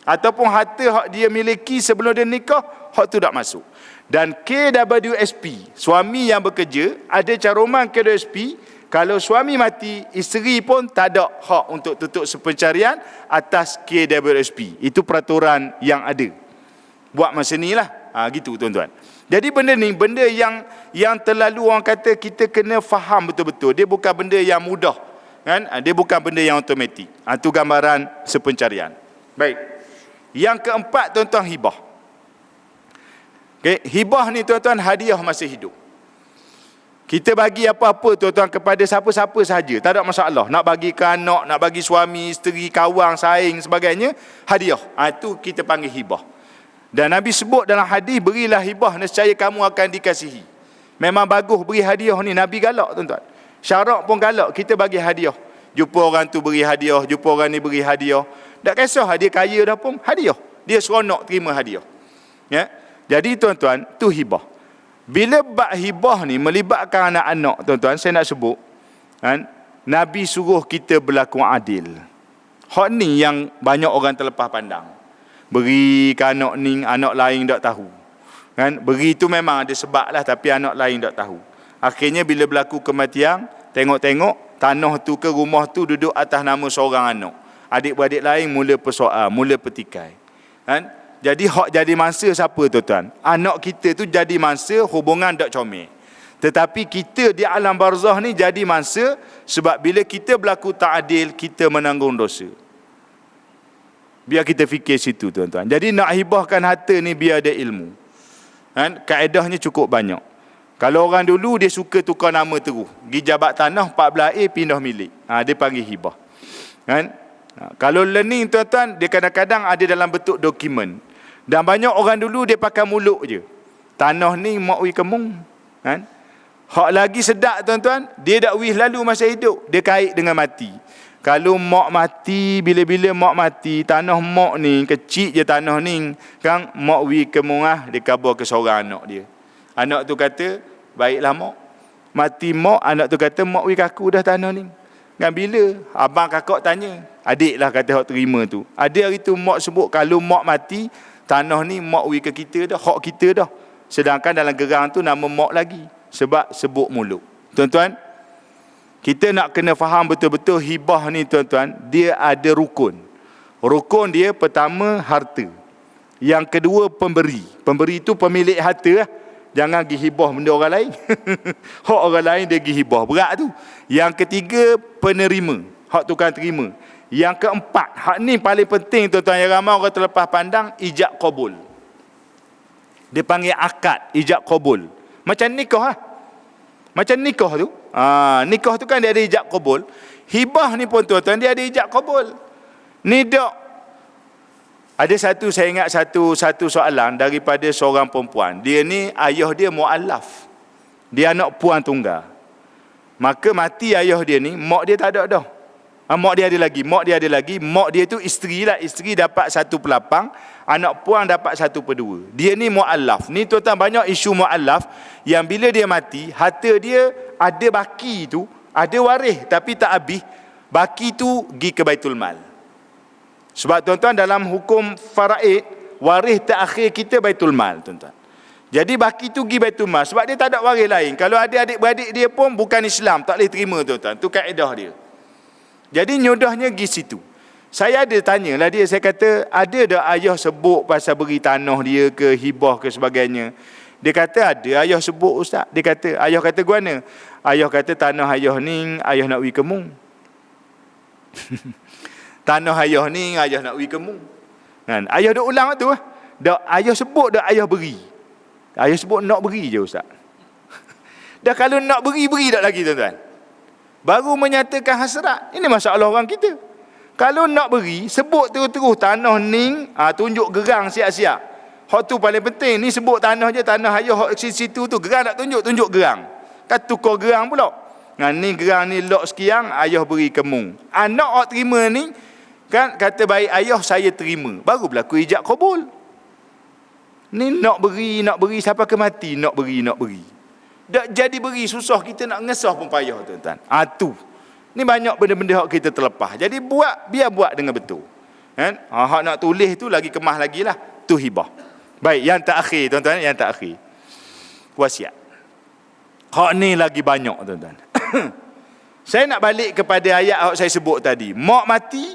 Ataupun harta hak dia miliki sebelum dia nikah, hak tu tak masuk. Dan KWSP, suami yang bekerja, ada caruman KWSP, kalau suami mati, isteri pun tak ada hak untuk tutup sepencarian atas KWSP. Itu peraturan yang ada. Buat masa ni lah. Gitu tuan-tuan. Jadi benda ni, benda yang terlalu orang kata kita kena faham betul-betul. Dia bukan benda yang mudah. Kan? Dia bukan benda yang automatik. Itu gambaran sepencarian. Baik. Yang keempat tuan-tuan, hibah. Okay. Hibah ni tuan-tuan hadiah masa hidup. Kita bagi apa-apa tuan-tuan kepada siapa-siapa sahaja, tak ada masalah. Nak bagi ke anak, nak bagi suami, isteri, kawan, saing, sebagainya, hadiah. Itu kita panggil hibah. Dan Nabi sebut dalam hadis, berilah hibah, nescaya kamu akan dikasihi. Memang bagus beri hadiah ni, Nabi galak tuan-tuan. Syarak pun galak, kita bagi hadiah. Jumpa orang tu beri hadiah, jumpa orang ni beri hadiah. Tak kisah dia kaya dah pun, hadiah. Dia seronok terima hadiah. Ya? Jadi tuan-tuan, tu hibah. Bila bab hibah ni melibatkan anak-anak, tuan-tuan, saya nak sebut, kan? Nabi suruh kita berlaku adil. Hak ni yang banyak orang terlepas pandang. Beri ke anak ni, anak lain tak tahu. Kan? Beri tu memang ada sebab lah, tapi anak lain tak tahu. Akhirnya bila berlaku kematian, tengok-tengok tanah tu ke rumah tu duduk atas nama seorang anak. Adik-beradik lain mula persoal, mula petikai. Kan? Jadi hak jadi mangsa siapa tuan-tuan? Anak kita tu jadi mangsa, hubungan tak comel. Tetapi kita di alam barzah ni jadi mangsa sebab bila kita berlaku tak adil, kita menanggung dosa. Biar kita fikir situ tuan-tuan. Jadi nak hibahkan harta ni biar ada ilmu. Kan? Kaedahnya cukup banyak. Kalau orang dulu dia suka tukar nama terus. Pergi jabat tanah 14A pindah milik. Dia panggil hibah. Kan? Kalau learning tuan-tuan, dia kadang-kadang ada dalam bentuk dokumen. Dan banyak orang dulu dia pakai mulut je. Tanah ni mak wi kemung. Kan? Hak lagi sedap tuan-tuan, dia dak wih lalu masa hidup. Dia kait dengan mati. Kalau mak mati, bila-bila mak mati, tanah mak ni, kecil je tanah ni, kan, mak wi kemungah, dia kabur ke seorang anak dia. Anak tu kata, baiklah mak. Mati mak, anak tu kata, mak wi kaku dah tanah ni. Kan bila? Abang kakak tanya. Adik lah kata hak terima tu. Ada hari tu mak sebut, kalau mak mati, tanah ni mak wi ke kita dah, hak kita dah. Sedangkan dalam gerang tu nama mak lagi. Sebab sebut mulut. Tuan-tuan, kita nak kena faham betul-betul hibah ni tuan-tuan, dia ada rukun. Rukun dia pertama harta. Yang kedua pemberi. Pemberi itu pemilik harta lah. Jangan pergi hibah benda orang lain. Hak orang lain dia pergi hibah. Berat tu. Yang ketiga penerima. Hak tukang terima. Yang keempat, hak ni paling penting tuan-tuan, yang ramai orang terlepas pandang, ijab qabul. Dia panggil akad, ijab qabul. Macam nikah lah. Macam nikah tu. Nikah tu kan dia ada ijab qabul. Hibah ni pun tuan-tuan, dia ada ijab qabul. Ni dok. Ada saya ingat satu soalan daripada seorang perempuan. Dia ni ayah dia mu'allaf. Dia anak puan tunggal. Maka mati ayah dia ni, mak dia tak ada dah. Mak dia ada lagi. Mak dia tu isteri lah. Isteri dapat 1/8. Anak puan dapat 1/2. Dia ni mu'allaf. Ni tuan-tuan banyak isu mu'allaf. Yang bila dia mati, harta dia ada baki tu. Ada waris tapi tak habis. Baki tu pergi ke Baitul Mal. Sebab tuan-tuan dalam hukum faraid, waris terakhir kita Baitul Mal tuan-tuan. Jadi baki tu pergi Baitul Mal. Sebab dia tak ada waris lain. Kalau ada adik-beradik dia pun bukan Islam. Tak boleh terima tuan-tuan. Tu kaedah dia. Jadi nyodahnya pergi situ. Saya ada tanyalah dia, saya kata, ada dah ayah sebut pasal beri tanah dia ke, hibah ke sebagainya? Dia kata ada, ayah sebut ustaz. Dia kata, ayah kata guana? Ayah kata tanah ayah ni, ayah nak pergi kemung. Tanah ayah ni, ayah nak pergi kemung. Kan? Ayah dah ulang tu lah. Ayah sebut dah ayah beri. Ayah sebut nak beri je ustaz. Dah kalau nak beri tak lagi tuan-tuan. Baru menyatakan hasrat. Ini masalah orang kita. Kalau nak beri, sebut terus-terus tanah ni, tunjuk gerang siap-siap. Hak tu paling penting. Ni sebut tanah je, tanah ayah hak situ tu. Gerang tak tunjuk gerang. Kan tukar gerang pula. Ni gerang ni lok sekian, ayah beri kemung. Anak hak terima ni, kan kata baik ayah saya terima. Baru berlaku ijab qabul. Ni nak beri, siapa ke mati, nak beri. Tak jadi beri, susah kita nak ngesah pun payah tuan-tuan. Tu. Ni banyak benda-benda hak kita terlepas. Jadi biar buat dengan betul. Kan? Hak nak tulis tu lagi kemah lagi lah. Tu hibah. Baik, yang terakhir tuan-tuan, yang terakhir. Wasiat. Hak ni lagi banyak tuan-tuan. Saya nak balik kepada ayat hak saya sebut tadi. Mak mati,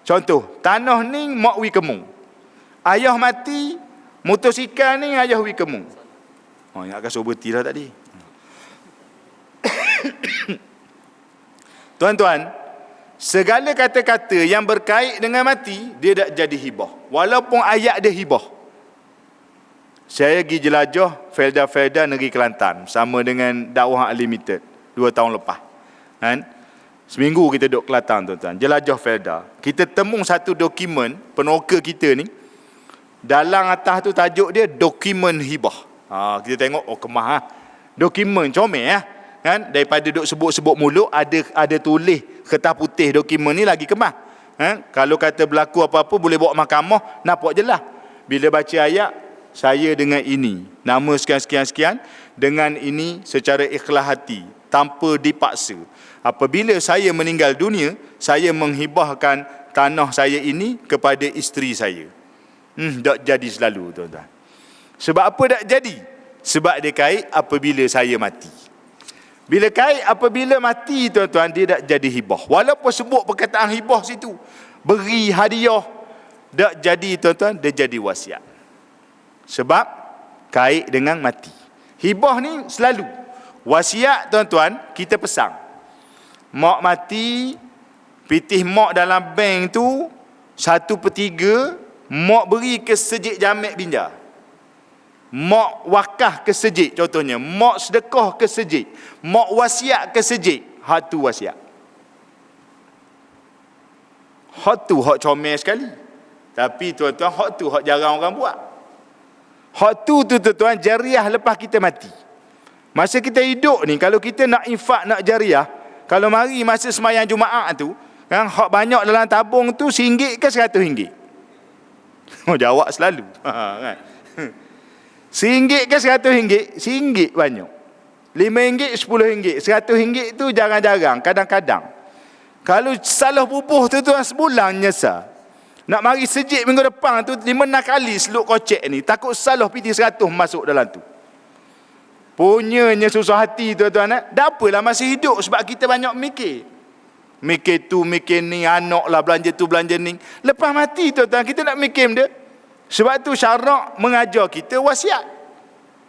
contoh, tanah ni mak wi kemung. Ayah mati, motosikal ni ayah wi kemung. Yang akan berhenti dah tadi. Tuan-tuan, segala kata-kata yang berkait dengan mati, dia dah jadi hibah. Walaupun ayat dia hibah. Saya pergi jelajah Felda Negeri Kelantan sama dengan Dakwah Unlimited 2 tahun lepas. Kan? Seminggu kita duduk Kelantan tuan-tuan. Jelajah Felda. Kita temung satu dokumen penoka kita ni. Dalam atas tu tajuk dia dokumen hibah. Kita tengok kemah lah. Dokumen comel lah. Kan? Daripada duk sebut-sebut mulut, ada tulis kertas putih dokumen ni lagi kemah. Kalau kata berlaku apa-apa boleh bawa mahkamah, nampak jelas. Bila baca ayat, saya dengan ini, nama sekian-sekian, dengan ini secara ikhlas hati, tanpa dipaksa. Apabila saya meninggal dunia, saya menghibahkan tanah saya ini kepada isteri saya. Tak jadi selalu tuan-tuan. Sebab apa tak jadi? Sebab dia kait apabila saya mati. Bila kait apabila mati, tuan-tuan, dia tak jadi hibah. Walaupun sebut perkataan hibah situ, beri hadiah, tak jadi, tuan-tuan, dia jadi wasiat. Sebab kait dengan mati. Hibah ni selalu. Wasiat, tuan-tuan, kita pesang. Mak mati, pitih mak dalam bank tu 1/3, mak beri ke sejik jamek binja. Mak wakah ke sejik, contohnya. Mak sedekah ke sejik. Mak wasiat ke sejik. Hak tu wasiat. Hak tu hak comel sekali. Tapi tuan-tuan, hak tu hak jarang orang buat. Hak tu tuan-tuan, jariah lepas kita mati. Masa kita hidup ni, kalau kita nak infak, nak jariah, kalau mari masa semayang Jumaat tu, kan, hak banyak dalam tabung tu RM1 ke RM100? Oh, jawab selalu. Kan? RM1 ke RM100? RM1 banyak. RM5, RM10. RM100 tu jarang-jarang, kadang-kadang. Kalau salah bubuh tu tuan, sebulan nyesal. Nak mari sejik minggu depan tu 5-6 kali seluk kocek ni, takut salah piti 100 masuk dalam tu. Punyanya susah hati, tuan-tuan. Dah apalah masih hidup, sebab kita banyak mikir. Mikir tu, mikir ni, anak lah belanja tu, belanja ni. Lepas mati, tuan-tuan, kita nak mikir benda. Sebab tu syarak mengajar kita wasiat.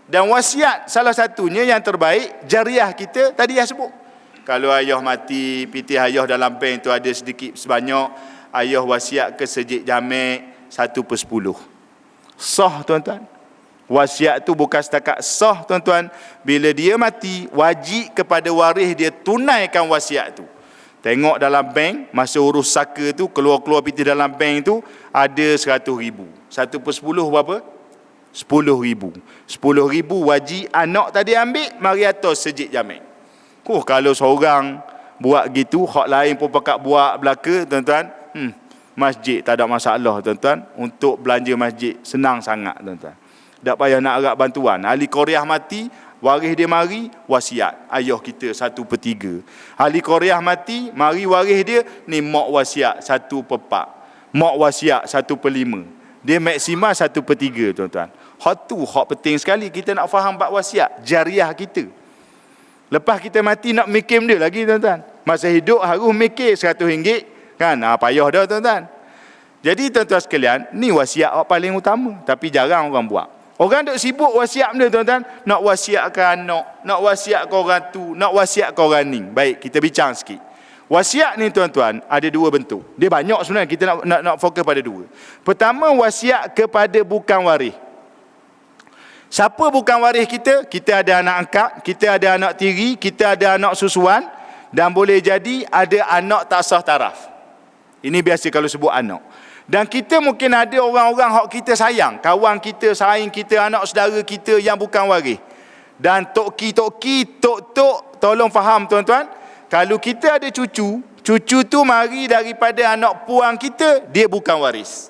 Dan wasiat salah satunya yang terbaik, jariah kita tadi yang sebut. Kalau ayah mati, pitih ayah dalam bank tu ada sedikit sebanyak, ayah wasiat ke sejik jamek 1/10. Sah, tuan-tuan. Wasiat tu bukan setakat sah, tuan-tuan. Bila dia mati, wajib kepada waris dia tunaikan wasiat tu. Tengok dalam bank, masa urus saka tu, keluar-keluar pitih dalam bank tu, ada RM100,000. 1/10 berapa? RM10,000. RM10,000 wajib anak tadi ambil, mari atas sejik jamek. Kalau seorang buat gitu, hak lain pun pakat buat belaka, tuan-tuan, masjid tak ada masalah, tuan-tuan. Untuk belanja masjid senang sangat, tuan-tuan. Tak payah nak harap bantuan. Ahli Korea mati, waris dia mari, wasiat. Ayah kita 1/3. Ahli Korea mati, mari waris dia, ni mak wasiat 1/4. Mak wasiat 1/5. Dia maksimal 1/3, tuan-tuan. Hak tu, hak penting sekali kita nak faham bab wasiat, jariah kita. Lepas kita mati nak mikir dia lagi, tuan-tuan. Masa hidup harus mikir RM100, kan? Payah dah, tuan-tuan. Jadi, tuan-tuan sekalian, ni wasiat paling utama. Tapi jarang orang buat. Orang duk sibuk wasiat benda, tuan-tuan. Nak wasiatkan anak, nak wasiatkan orang tu, nak wasiatkan orang ni. Baik, kita bincang sikit. Wasiat ni, tuan-tuan, ada dua bentuk. Dia banyak sebenarnya, kita nak fokus pada dua. Pertama, wasiat kepada bukan waris. Siapa bukan waris kita? Kita ada anak angkat, kita ada anak tiri, kita ada anak susuan, dan boleh jadi ada anak tak sah taraf. Ini biasa kalau sebut anak. Dan kita mungkin ada orang-orang hak kita sayang, kawan kita, saing kita, anak saudara kita yang bukan waris. Dan tok-tok, tolong faham, tuan-tuan. Kalau kita ada cucu, cucu tu mari daripada anak puang kita, dia bukan waris.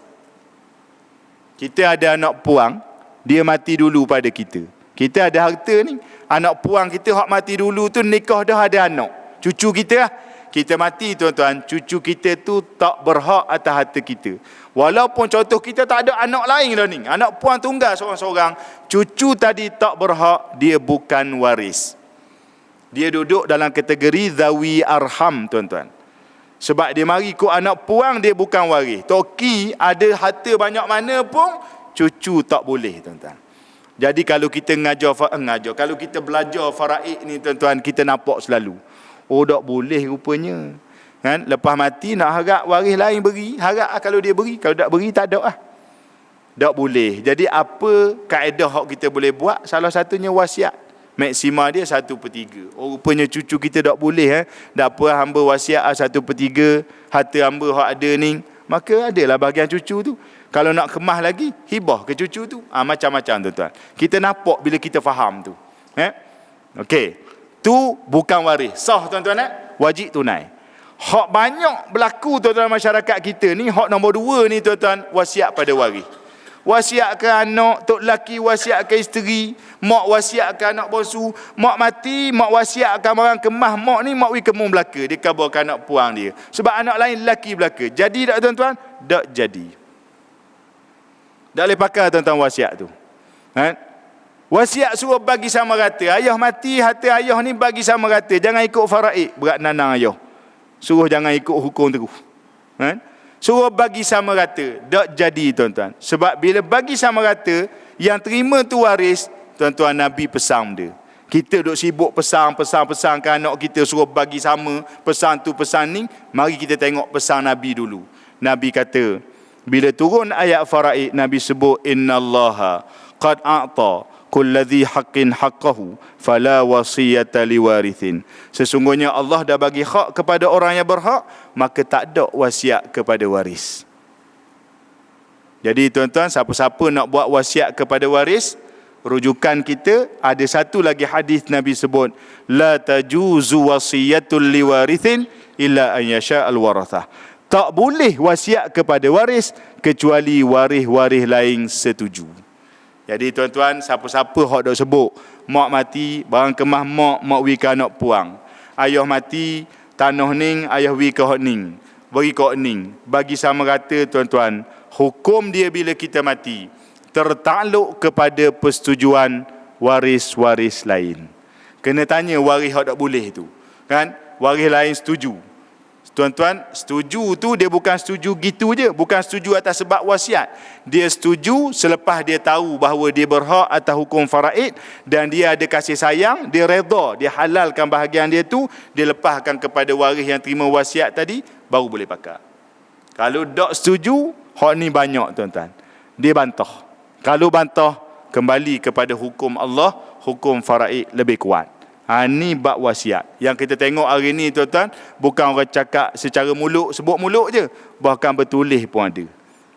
Kita ada anak puang, dia mati dulu pada kita. Kita ada harta ni, anak puang kita hak mati dulu tu nikah dah ada anak. Cucu kita lah. Kita mati, tuan-tuan, cucu kita tu tak berhak atas harta kita. Walaupun contoh kita tak ada anak lain dah ni, anak puang tunggal seorang-seorang, cucu tadi tak berhak, dia bukan waris. Dia duduk dalam kategori zawi arham, tuan-tuan. Sebab dia mari ikut anak puang, dia bukan waris. Toki ada harta banyak mana pun, cucu tak boleh, tuan-tuan. Jadi kalau kita kalau kita belajar faraid ni, tuan-tuan, kita nampak selalu, oh tak boleh rupanya. Kan? Lepas mati nak harap waris lain beri, harap kalau dia beri, kalau tak beri tak ada lah. Tak boleh. Jadi apa kaedah hak kita boleh buat? Salah satunya wasiat. Maksima dia 1/3. Oh rupanya cucu kita tak boleh. Tak apa hamba wasiat 1/3 harta hamba hak ada ni. Maka adalah bahagian cucu tu. Kalau nak kemas lagi, hibah ke cucu tu. Macam-macam, tuan-tuan. Kita nampak bila kita faham tu. Okey. Tu bukan waris. Sah, tuan-tuan. Wajib tunai. Hak banyak berlaku, tuan-tuan, masyarakat kita ni, hak nombor 2 ni, tuan-tuan, wasiat pada waris. Wasiat ke anak, tok lelaki wasiat ke isteri, mak wasiat ke anak bosu, mak mati, mak wasiat ke barang kemah, mak ni mak wi kemung belaka, dia kabarkan anak puang dia. Sebab anak lain lelaki belaka. Jadi tak, tuan-tuan? Tak jadi. Tak boleh pakai, tuan-tuan, wasiat tu. Wasiat suruh bagi sama rata. Ayah mati, harta ayah ni bagi sama rata. Jangan ikut faraid, berat nanang ayah. Suruh jangan ikut hukum terus. Suruh bagi sama rata. Tak jadi tuan-tuan. Sebab bila bagi sama rata, yang terima tu waris, tuan-tuan, Nabi pesan dia. Kita duk sibuk pesan ke anak kita suruh bagi sama, pesan tu pesan ni. Mari kita tengok pesan Nabi dulu. Nabi kata, bila turun ayat faraid, Nabi sebut, innallaha qad a'ta kulladhi haqqin haqqahu fala wasiyata liwarithin. Sesungguhnya Allah dah bagi hak kepada orang yang berhak, maka tak ada wasiat kepada waris. Jadi tuan-tuan, siapa-siapa nak buat wasiat kepada waris, rujukan kita ada satu lagi hadis Nabi sebut, la tajuzu wasiyatul liwarithin illa an yasha al-warathah. Tak boleh wasiat kepada waris kecuali waris-waris lain setuju. Jadi tuan-tuan, siapa-siapa hak dok sebut mak mati barang kemah mak wi ke anak puang, ayah mati tanah ning ayah wi ke hak ning, bagi ke hak ning, bagi sama rata. Tuan-tuan, hukum dia bila kita mati tertakluk kepada persetujuan waris-waris lain. Kena tanya waris hak tak boleh tu, kan? Waris lain setuju. Tuan-tuan, setuju tu dia bukan setuju gitu je, bukan setuju atas sebab wasiat. Dia setuju selepas dia tahu bahawa dia berhak atas hukum faraid dan dia ada kasih sayang, dia redha, dia halalkan bahagian dia tu, dia lepaskan kepada waris yang terima wasiat tadi, baru boleh pakai. Kalau tak setuju, hak ni banyak tuan-tuan, dia bantah. Kalau bantah, kembali kepada hukum Allah, hukum faraid lebih kuat. Ni bab wasiat. Yang kita tengok hari ni tuan-tuan, bukan orang cakap secara mulut, sebut mulut je, bahkan bertulis pun ada.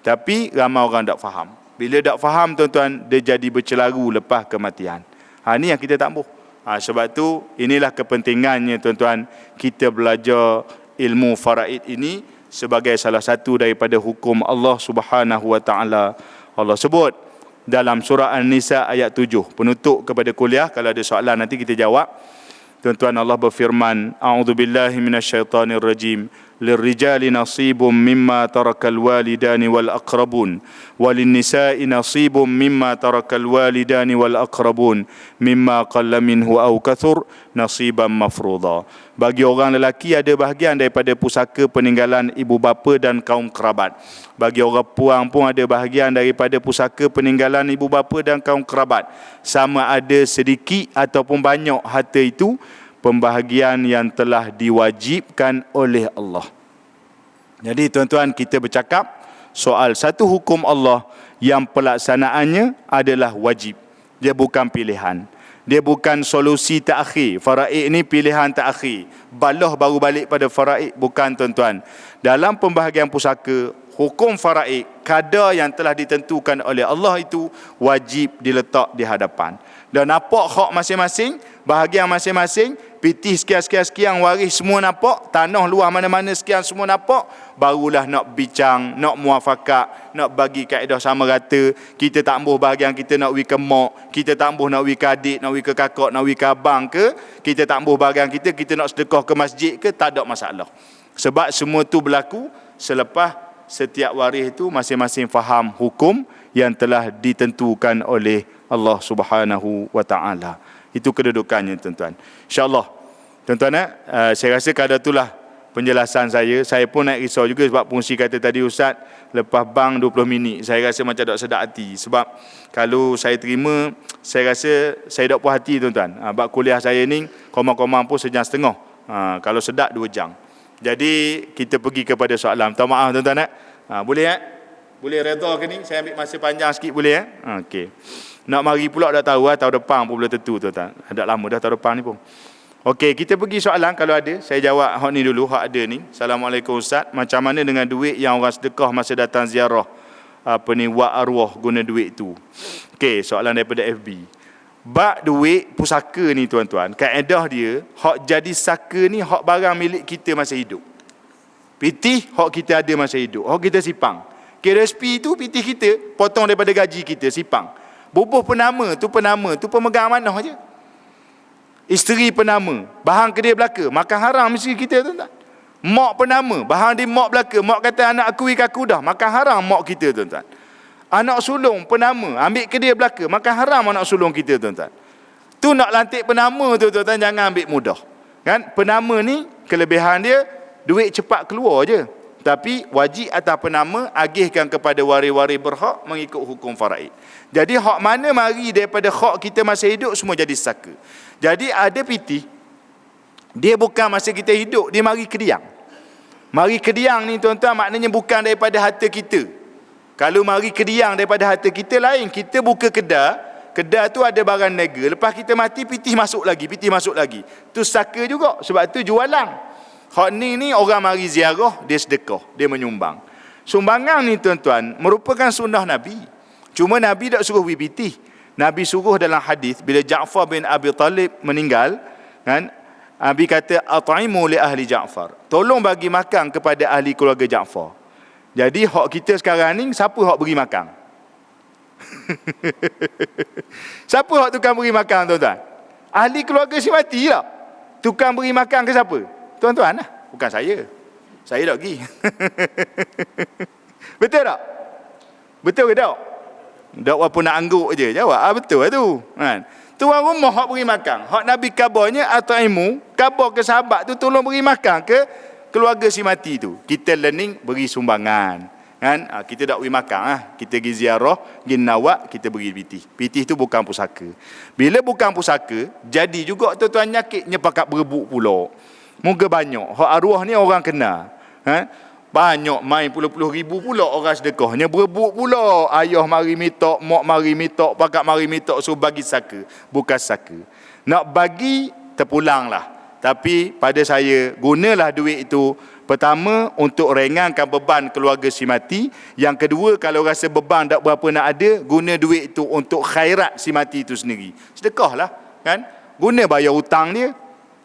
Tapi ramai orang tak faham. Bila tak faham tuan-tuan, dia jadi bercelaru lepas kematian. Ni yang kita tak mahu. Sebab tu inilah kepentingannya tuan-tuan, kita belajar ilmu faraid ini sebagai salah satu daripada hukum Allah Subhanahu wa taala. Allah sebut dalam surah An-Nisa ayat 7. Penutup kepada kuliah, kalau ada soalan nanti kita jawab. Tuan-tuan, Allah berfirman, a'udzubillahi minasyaitonirrajim, lirrijali nasibum mimma tarakal walidani wal aqrabun walinnisa'i nasibum mimma tarakal walidani wal aqrabun mimma qalla minhu aw kathur nasiban mafruḍa. Bagi orang lelaki ada bahagian daripada pusaka peninggalan ibu bapa dan kaum kerabat. Bagi orang puang pun ada bahagian daripada pusaka peninggalan ibu bapa dan kaum kerabat. Sama ada sedikit ataupun banyak harta itu, pembahagian yang telah diwajibkan oleh Allah. Jadi tuan-tuan, kita bercakap soal satu hukum Allah yang pelaksanaannya adalah wajib. Dia bukan pilihan. Dia bukan solusi terakhir. Faraid ni pilihan terakhir. Balah baru balik pada faraid. Bukan tuan-tuan. Dalam pembahagian pusaka, hukum faraid, kadar yang telah ditentukan oleh Allah itu wajib diletak di hadapan. Dan nampak hak masing-masing, bahagian masing-masing, pitih sekian-sekian waris semua nampak, tanah luah mana-mana sekian semua nampak, barulah nak bincang, nak muafakat, nak bagi kaedah sama rata. Kita tak ambuh bahagian kita nak wi ke mak, kita tak ambuh nak wi ke adik, nak wi ke kakak, nak wi ke abang ke, kita tak ambuh bahagian kita nak sedekah ke masjid ke, tak ada masalah. Sebab semua tu berlaku selepas setiap waris itu masing-masing faham hukum yang telah ditentukan oleh Allah Subhanahu wa taala. Itu kedudukannya tuan-tuan. InsyaAllah tuan-tuan, saya rasa kadar itulah penjelasan saya. Saya pun nak risau juga sebab fungsi kata tadi Ustaz, lepas bang 20 minit. Saya rasa macam tak sedap hati. Sebab kalau saya terima, saya rasa saya tak puas hati tuan-tuan. Sebab kuliah saya ni komang-komang pun sejam setengah. Kalau sedap 2 jam. Jadi kita pergi kepada soalan. Minta maaf tuan-tuan. Boleh boleh redha ke ni? Saya ambil masa panjang sikit boleh okey. Nak mari pula dah tahu tahun depan pun boleh tentu tuan-tuan. Dah lama dah tahun depan ni pun. Okey, kita pergi soalan kalau ada. Saya jawab hak ni dulu, hak ada ni. Assalamualaikum Ustaz. Macam mana dengan duit yang orang sedekah masa datang ziarah? Wak arwah guna duit tu. Okey, soalan daripada FB. Bak duit pusaka ni tuan-tuan, kaedah dia, hak jadi saka ni hak barang milik kita masa hidup. Pitih hak kita ada masa hidup. Hak kita sipang. KRSP tu pitih kita, potong daripada gaji kita, sipang. Bubuh penama tu pemegang amanah je. Isteri penama, bahang ke dia belaka, makan haram mesti kita tuan-tuan. Mak penama, bahang dia mak belaka, mak kata anak aku ikaku dah, makan haram mak kita tuan-tuan. Anak sulung, penama, ambil ke dia belaka, maka haram anak sulung kita, tuan-tuan. Tu nak lantik penama tu, tuan-tuan, jangan ambil mudah. Kan? Penama ni, kelebihan dia, duit cepat keluar je. Tapi wajib atas penama, agihkan kepada waris-waris berhak mengikut hukum faraid. Jadi hak mana mari daripada hak kita masa hidup, semua jadi saka. Jadi ada piti, dia bukan masa kita hidup, dia mari kediang. Mari kediang ni, tuan-tuan, maknanya bukan daripada harta kita. Kalau mari kediang daripada harta kita lain, kita buka kedai tu ada barang niaga, lepas kita mati pitih masuk lagi, tu saka juga, sebab tu jualan. Hak ni orang mari ziarah, dia sedekah, dia menyumbang. Sumbangan ni, tuan-tuan, merupakan sunnah Nabi. Cuma Nabi tak suruh pitih. Nabi suruh dalam hadis bila Ja'far bin Abi Talib meninggal, kan, Nabi kata at'imu li ahli Ja'far, tolong bagi makan kepada ahli keluarga Ja'far. Jadi hak kita sekarang ni, siapa hak beri makan? Siapa hak tukang beri makan, tuan-tuan? Ahli keluarga si mati lah. Tukang beri makan ke siapa? Tuan-tuan lah. Bukan saya. Saya tak pergi. Betul tak? Betul ke tak? Tak apa nak angguk je. Jawab. Betul lah tu. Kan? Tuan rumah hak beri makan. Hak Nabi kabarnya atau ilmu, kabar ke sahabat tu tolong beri makan ke keluarga si mati tu. Kita learning beri sumbangan, kan? Kita tak beri makan, kita pergi ziarah, pergi nawak, kita beri pitih. Pitih tu bukan pusaka. Bila bukan pusaka, jadi juga tuan-tuan nyakitnya pakat berebut pula. Moga banyak hak arwah ni orang kena, banyak main puluh-puluh ribu pula orang sedekahnya, berebut pula. Ayah mari mitok, mak mari mitok, pakat mari mitok, so bagi saka. Bukan saka. Nak bagi terpulanglah. Tapi pada saya, gunalah duit itu, pertama untuk ringankan beban keluarga si mati. Yang kedua, kalau rasa beban tak berapa nak ada, guna duit itu untuk khairat si mati itu sendiri. Sedekahlah, kan? Guna bayar hutang dia.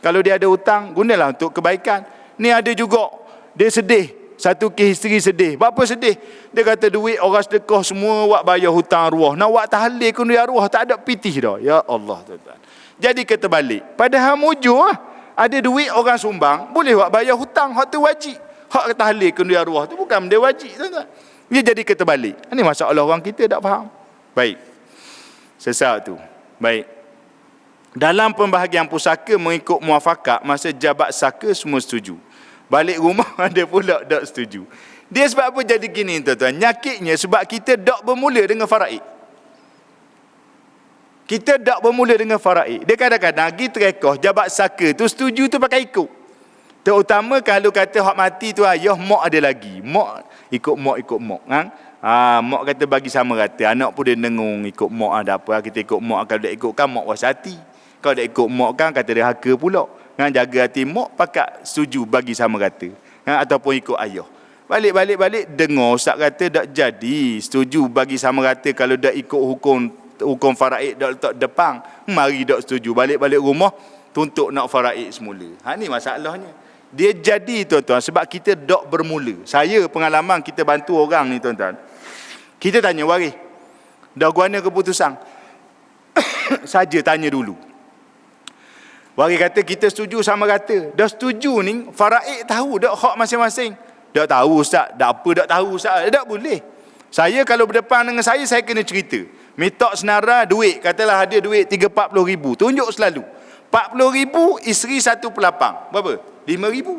Kalau dia ada hutang, gunalah untuk kebaikan. Ni ada juga, dia sedih. Satu kes isteri sedih. Berapa sedih? Dia kata duit orang sedekah semua wak bayar hutang arwah. Nak wak tahlil ke duit arwah, tak ada pitih dah. Ya Allah, tuan-tuan. Jadi kata balik. Padahal mujur lah. Ada duit orang sumbang, boleh buat bayar hutang, hak tu wajib. Hak tahlil kendi arwah tu bukan benda wajib, tuan-tuan. Dia jadi keterbalik. Ini masalah orang kita tak faham. Baik. Sesat tu. Baik. Dalam pembahagian pusaka mengikut muafakat, masa jabat saka semua setuju. Balik rumah ada pula tak setuju. Dia sebab apa jadi gini, tuan-tuan? Nyakitnya sebab kita tak bermula dengan faraid. Kita tak bermula dengan faraid. Dia kadang-kadang pergi terekoh jabat saka tu setuju tu pakai ikut. Terutama kalau kata hak mati tu ayah, mak ada lagi. Mak ikut mak. Kan? Mak kata bagi sama rata. Anak pun dia nengung ikut mak ada apa. Kita ikut mak, kalau dia ikutkan mak was hati. Kalau dia ikut mak kan kata dia haka pula. Kan? Jaga hati mak pakat setuju bagi sama rata. Kan? Ataupun ikut ayah. Balik dengar ustaz kata tak jadi setuju bagi sama rata kalau dak ikut hukum faraid dak letak depan, mari dak setuju, balik rumah tuntut nak faraid semula. Ni masalahnya. Dia jadi, tuan-tuan, sebab kita dak bermula. Saya pengalaman kita bantu orang ni, tuan-tuan. Kita tanya waris, dah guana keputusan? Saja tanya dulu. Waris kata kita setuju sama rata. Dah setuju ni, faraid tahu dak hak masing-masing? Dak tahu ustaz, dak apa dak tahu ustaz, dak boleh. Saya kalau berdepan dengan saya kena cerita. Mitok senara duit, katalah ada duit 30-40 ribu, tunjuk selalu 40 ribu, isteri 1 pelapang, berapa? 5 ribu,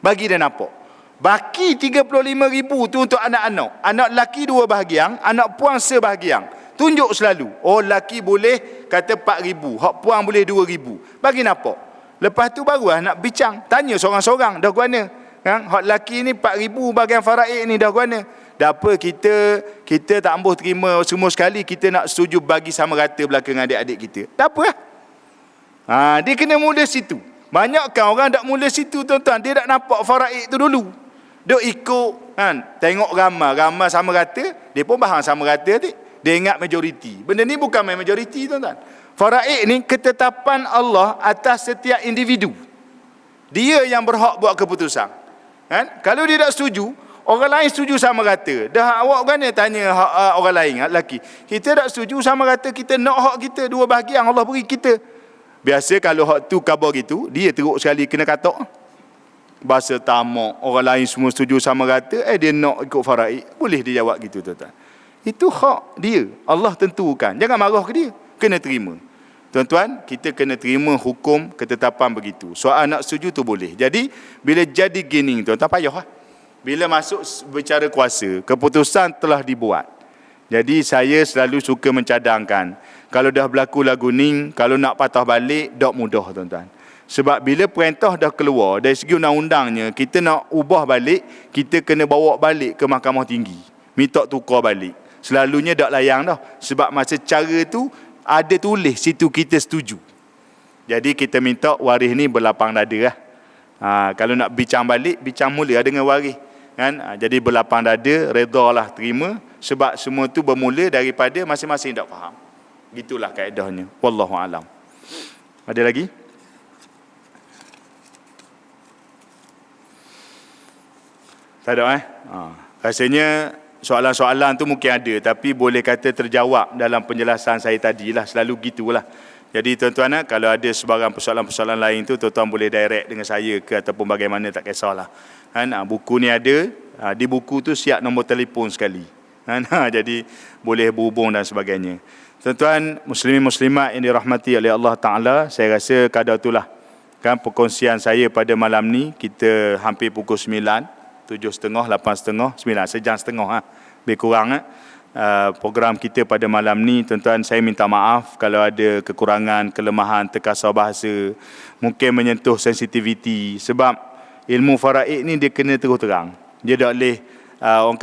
bagi dia nampak. Baki 35 ribu tu untuk anak-anak. Anak lelaki 2 bahagian, anak puan sebahagian. Tunjuk selalu. Oh, lelaki boleh kata 4 ribu, hak puan boleh 2 ribu, bagi nampak. Lepas tu barulah nak bincang, tanya seorang-seorang, dah guana kan? Hak lelaki ni 4 ribu bahagian faraid ni dah guana. Dah apa kita tak ambuh terima semua sekali, kita nak setuju bagi sama rata belakang adik-adik kita. Tak apa lah. Dia kena mula situ. Banyakkan orang tak mula situ, tuan-tuan. Dia tak nampak faraid tu dulu. Dia ikut, kan? Tengok ramai sama rata, dia pun faham sama rata tu. Dia ingat majoriti. Benda ni bukan main majoriti, tuan-tuan. Faraid ni ketetapan Allah atas setiap individu. Dia yang berhak buat keputusan. Kan? Kalau dia tak setuju, orang lain setuju sama rata. Dah awak kan tanya hak orang lain, hak lelaki. Kita tak setuju sama rata, kita nak hak kita 2 bahagian Allah beri kita. Biasa kalau hak tu khabar gitu, dia teruk sekali kena katok. Bahasa tamak, orang lain semua setuju sama rata, dia nak ikut faraid. Boleh dia jawab gitu, tuan-tuan. Itu hak dia. Allah tentukan. Jangan marah ke dia. Kena terima. Tuan-tuan, kita kena terima hukum ketetapan begitu. Soal nak setuju tu boleh. Jadi, bila jadi gini, tuan-tuan payah lah. Bila masuk bicara kuasa, keputusan telah dibuat. Jadi, saya selalu suka mencadangkan. Kalau dah berlaku lagu ni, kalau nak patah balik, tak mudah, tuan-tuan. Sebab bila perintah dah keluar, dari segi undang-undangnya, kita nak ubah balik, kita kena bawa balik ke Mahkamah Tinggi. Minta tukar balik. Selalunya tak layang dah. Sebab masa cara tu, ada tulis situ kita setuju. Jadi kita minta waris ni berlapang dada lah. Kalau nak bincang balik, bincang mula dengan waris. Kan? Jadi berlapang dada, redha lah terima. Sebab semua tu bermula daripada masing-masing tak faham. Gitulah kaedahnya. Wallahualam. Ada lagi? Tak ada rasanya soalan-soalan tu mungkin ada, tapi boleh kata terjawab dalam penjelasan saya tadi lah. Selalu gitulah. Jadi tuan-tuan, kalau ada sebarang persoalan-persoalan lain tu, tuan-tuan boleh direct dengan saya ke ataupun bagaimana, tak kisahlah. Kan? Buku ni ada, di buku tu siap nombor telefon sekali. Kan? Jadi boleh berhubung dan sebagainya. Tuan-tuan, muslimin muslimat yang dirahmati oleh Allah Ta'ala, saya rasa kadar itulah kan perkongsian saya pada malam ni. Kita hampir pukul 9, 7.30, 8.30, 9, sejam setengah lebih kurang program kita pada malam ni. Tuan-tuan, saya minta maaf kalau ada kekurangan, kelemahan, terkasar bahasa, mungkin menyentuh sensitiviti. Sebab ilmu faraid ni dia kena terus terang. Dia tak boleh orang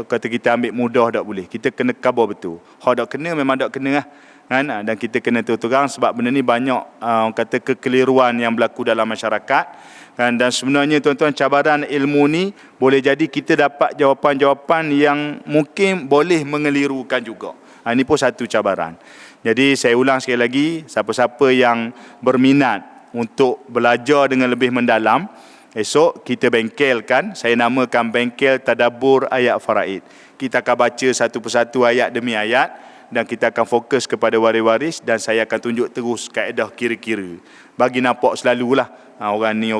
kata kita ambil mudah, tak boleh. Kita kena khabar betul. Hak tak kena memang tak kena lah. Kan? Dan kita kena terus terang sebab benda ni banyak orang kata kekeliruan yang berlaku dalam masyarakat. Dan sebenarnya tuan-tuan, cabaran ilmu ni boleh jadi kita dapat jawapan-jawapan yang mungkin boleh mengelirukan juga. Ini pun satu cabaran. Jadi saya ulang sekali lagi, siapa-siapa yang berminat untuk belajar dengan lebih mendalam, esok kita bengkelkan, saya namakan bengkel Tadabbur Ayat Faraid. Kita akan baca satu persatu ayat demi ayat dan kita akan fokus kepada waris-waris dan saya akan tunjuk terus kaedah kira-kira. Bagi nampak selalulah orang ni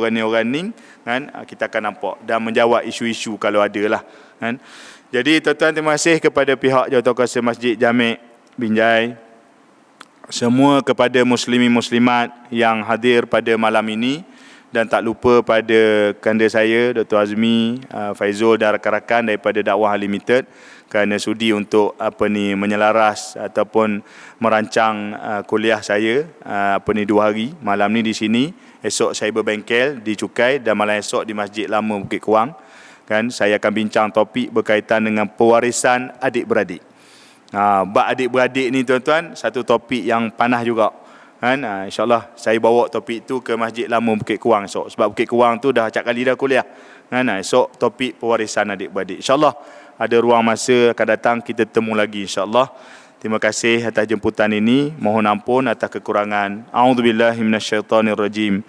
kan, kita akan nampak dan menjawab isu-isu kalau ada lah kan. Jadi tuan-tuan, terima kasih kepada pihak Jawatankuasa Masjid Jami' Binjai, semua kepada muslimin muslimat yang hadir pada malam ini, dan tak lupa pada kanda saya Dr. Azmi Faizul dan rakan-rakan daripada Dakwah Unlimited kerana sudi untuk menyelaras ataupun merancang kuliah saya 2 hari. Malam ni di sini, esok saya berbengkel di Cukai dan malam esok di Masjid Lama Bukit Kuang. Kan, saya akan bincang topik berkaitan dengan pewarisan adik-beradik. Bab adik-beradik ni tuan-tuan, satu topik yang panas juga. Kan, InsyaAllah saya bawa topik tu ke Masjid Lama Bukit Kuang esok. Sebab Bukit Kuang tu dah acap kali dah kuliah. Kan, esok topik pewarisan adik-beradik. InsyaAllah ada ruang masa akan datang kita temu lagi insyaAllah. Terima kasih atas jemputan ini. Mohon ampun atas kekurangan. A'udzubillahi minasyaitonirrajim.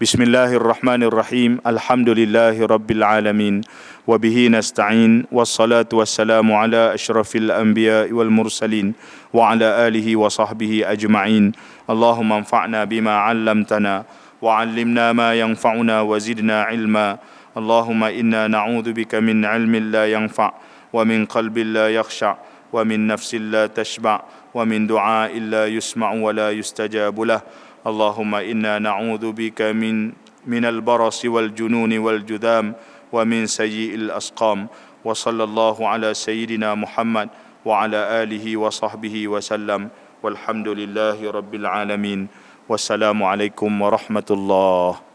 Bismillahirrahmanirrahim. Alhamdulillahirabbil alamin. Wa bihi nasta'in. Wassalatu wassalamu ala asyrafil anbiya'i wal mursalin wa ala alihi wa sahbihi ajma'in. Allahumma anfa'na bima 'allamtana wa 'allimna ma yanfa'una wa zidna 'ilma. Allahumma inna na'udzubika min 'ilmin la yanfa' wa min qalbin la yakhsha' wa min nafsin la tashba' wa min du'a'in la yusma' wa la yustajabu lah. Allahumma inna na'udzubika min al-barasi wal jununi wal judam wa min sayyi'il asqam. Wa sallallahu ala sayyidina Muhammad wa ala alihi wa sahbihi wa sallam. Walhamdulillahi rabbil alamin. Wassalamualaikum warahmatullahi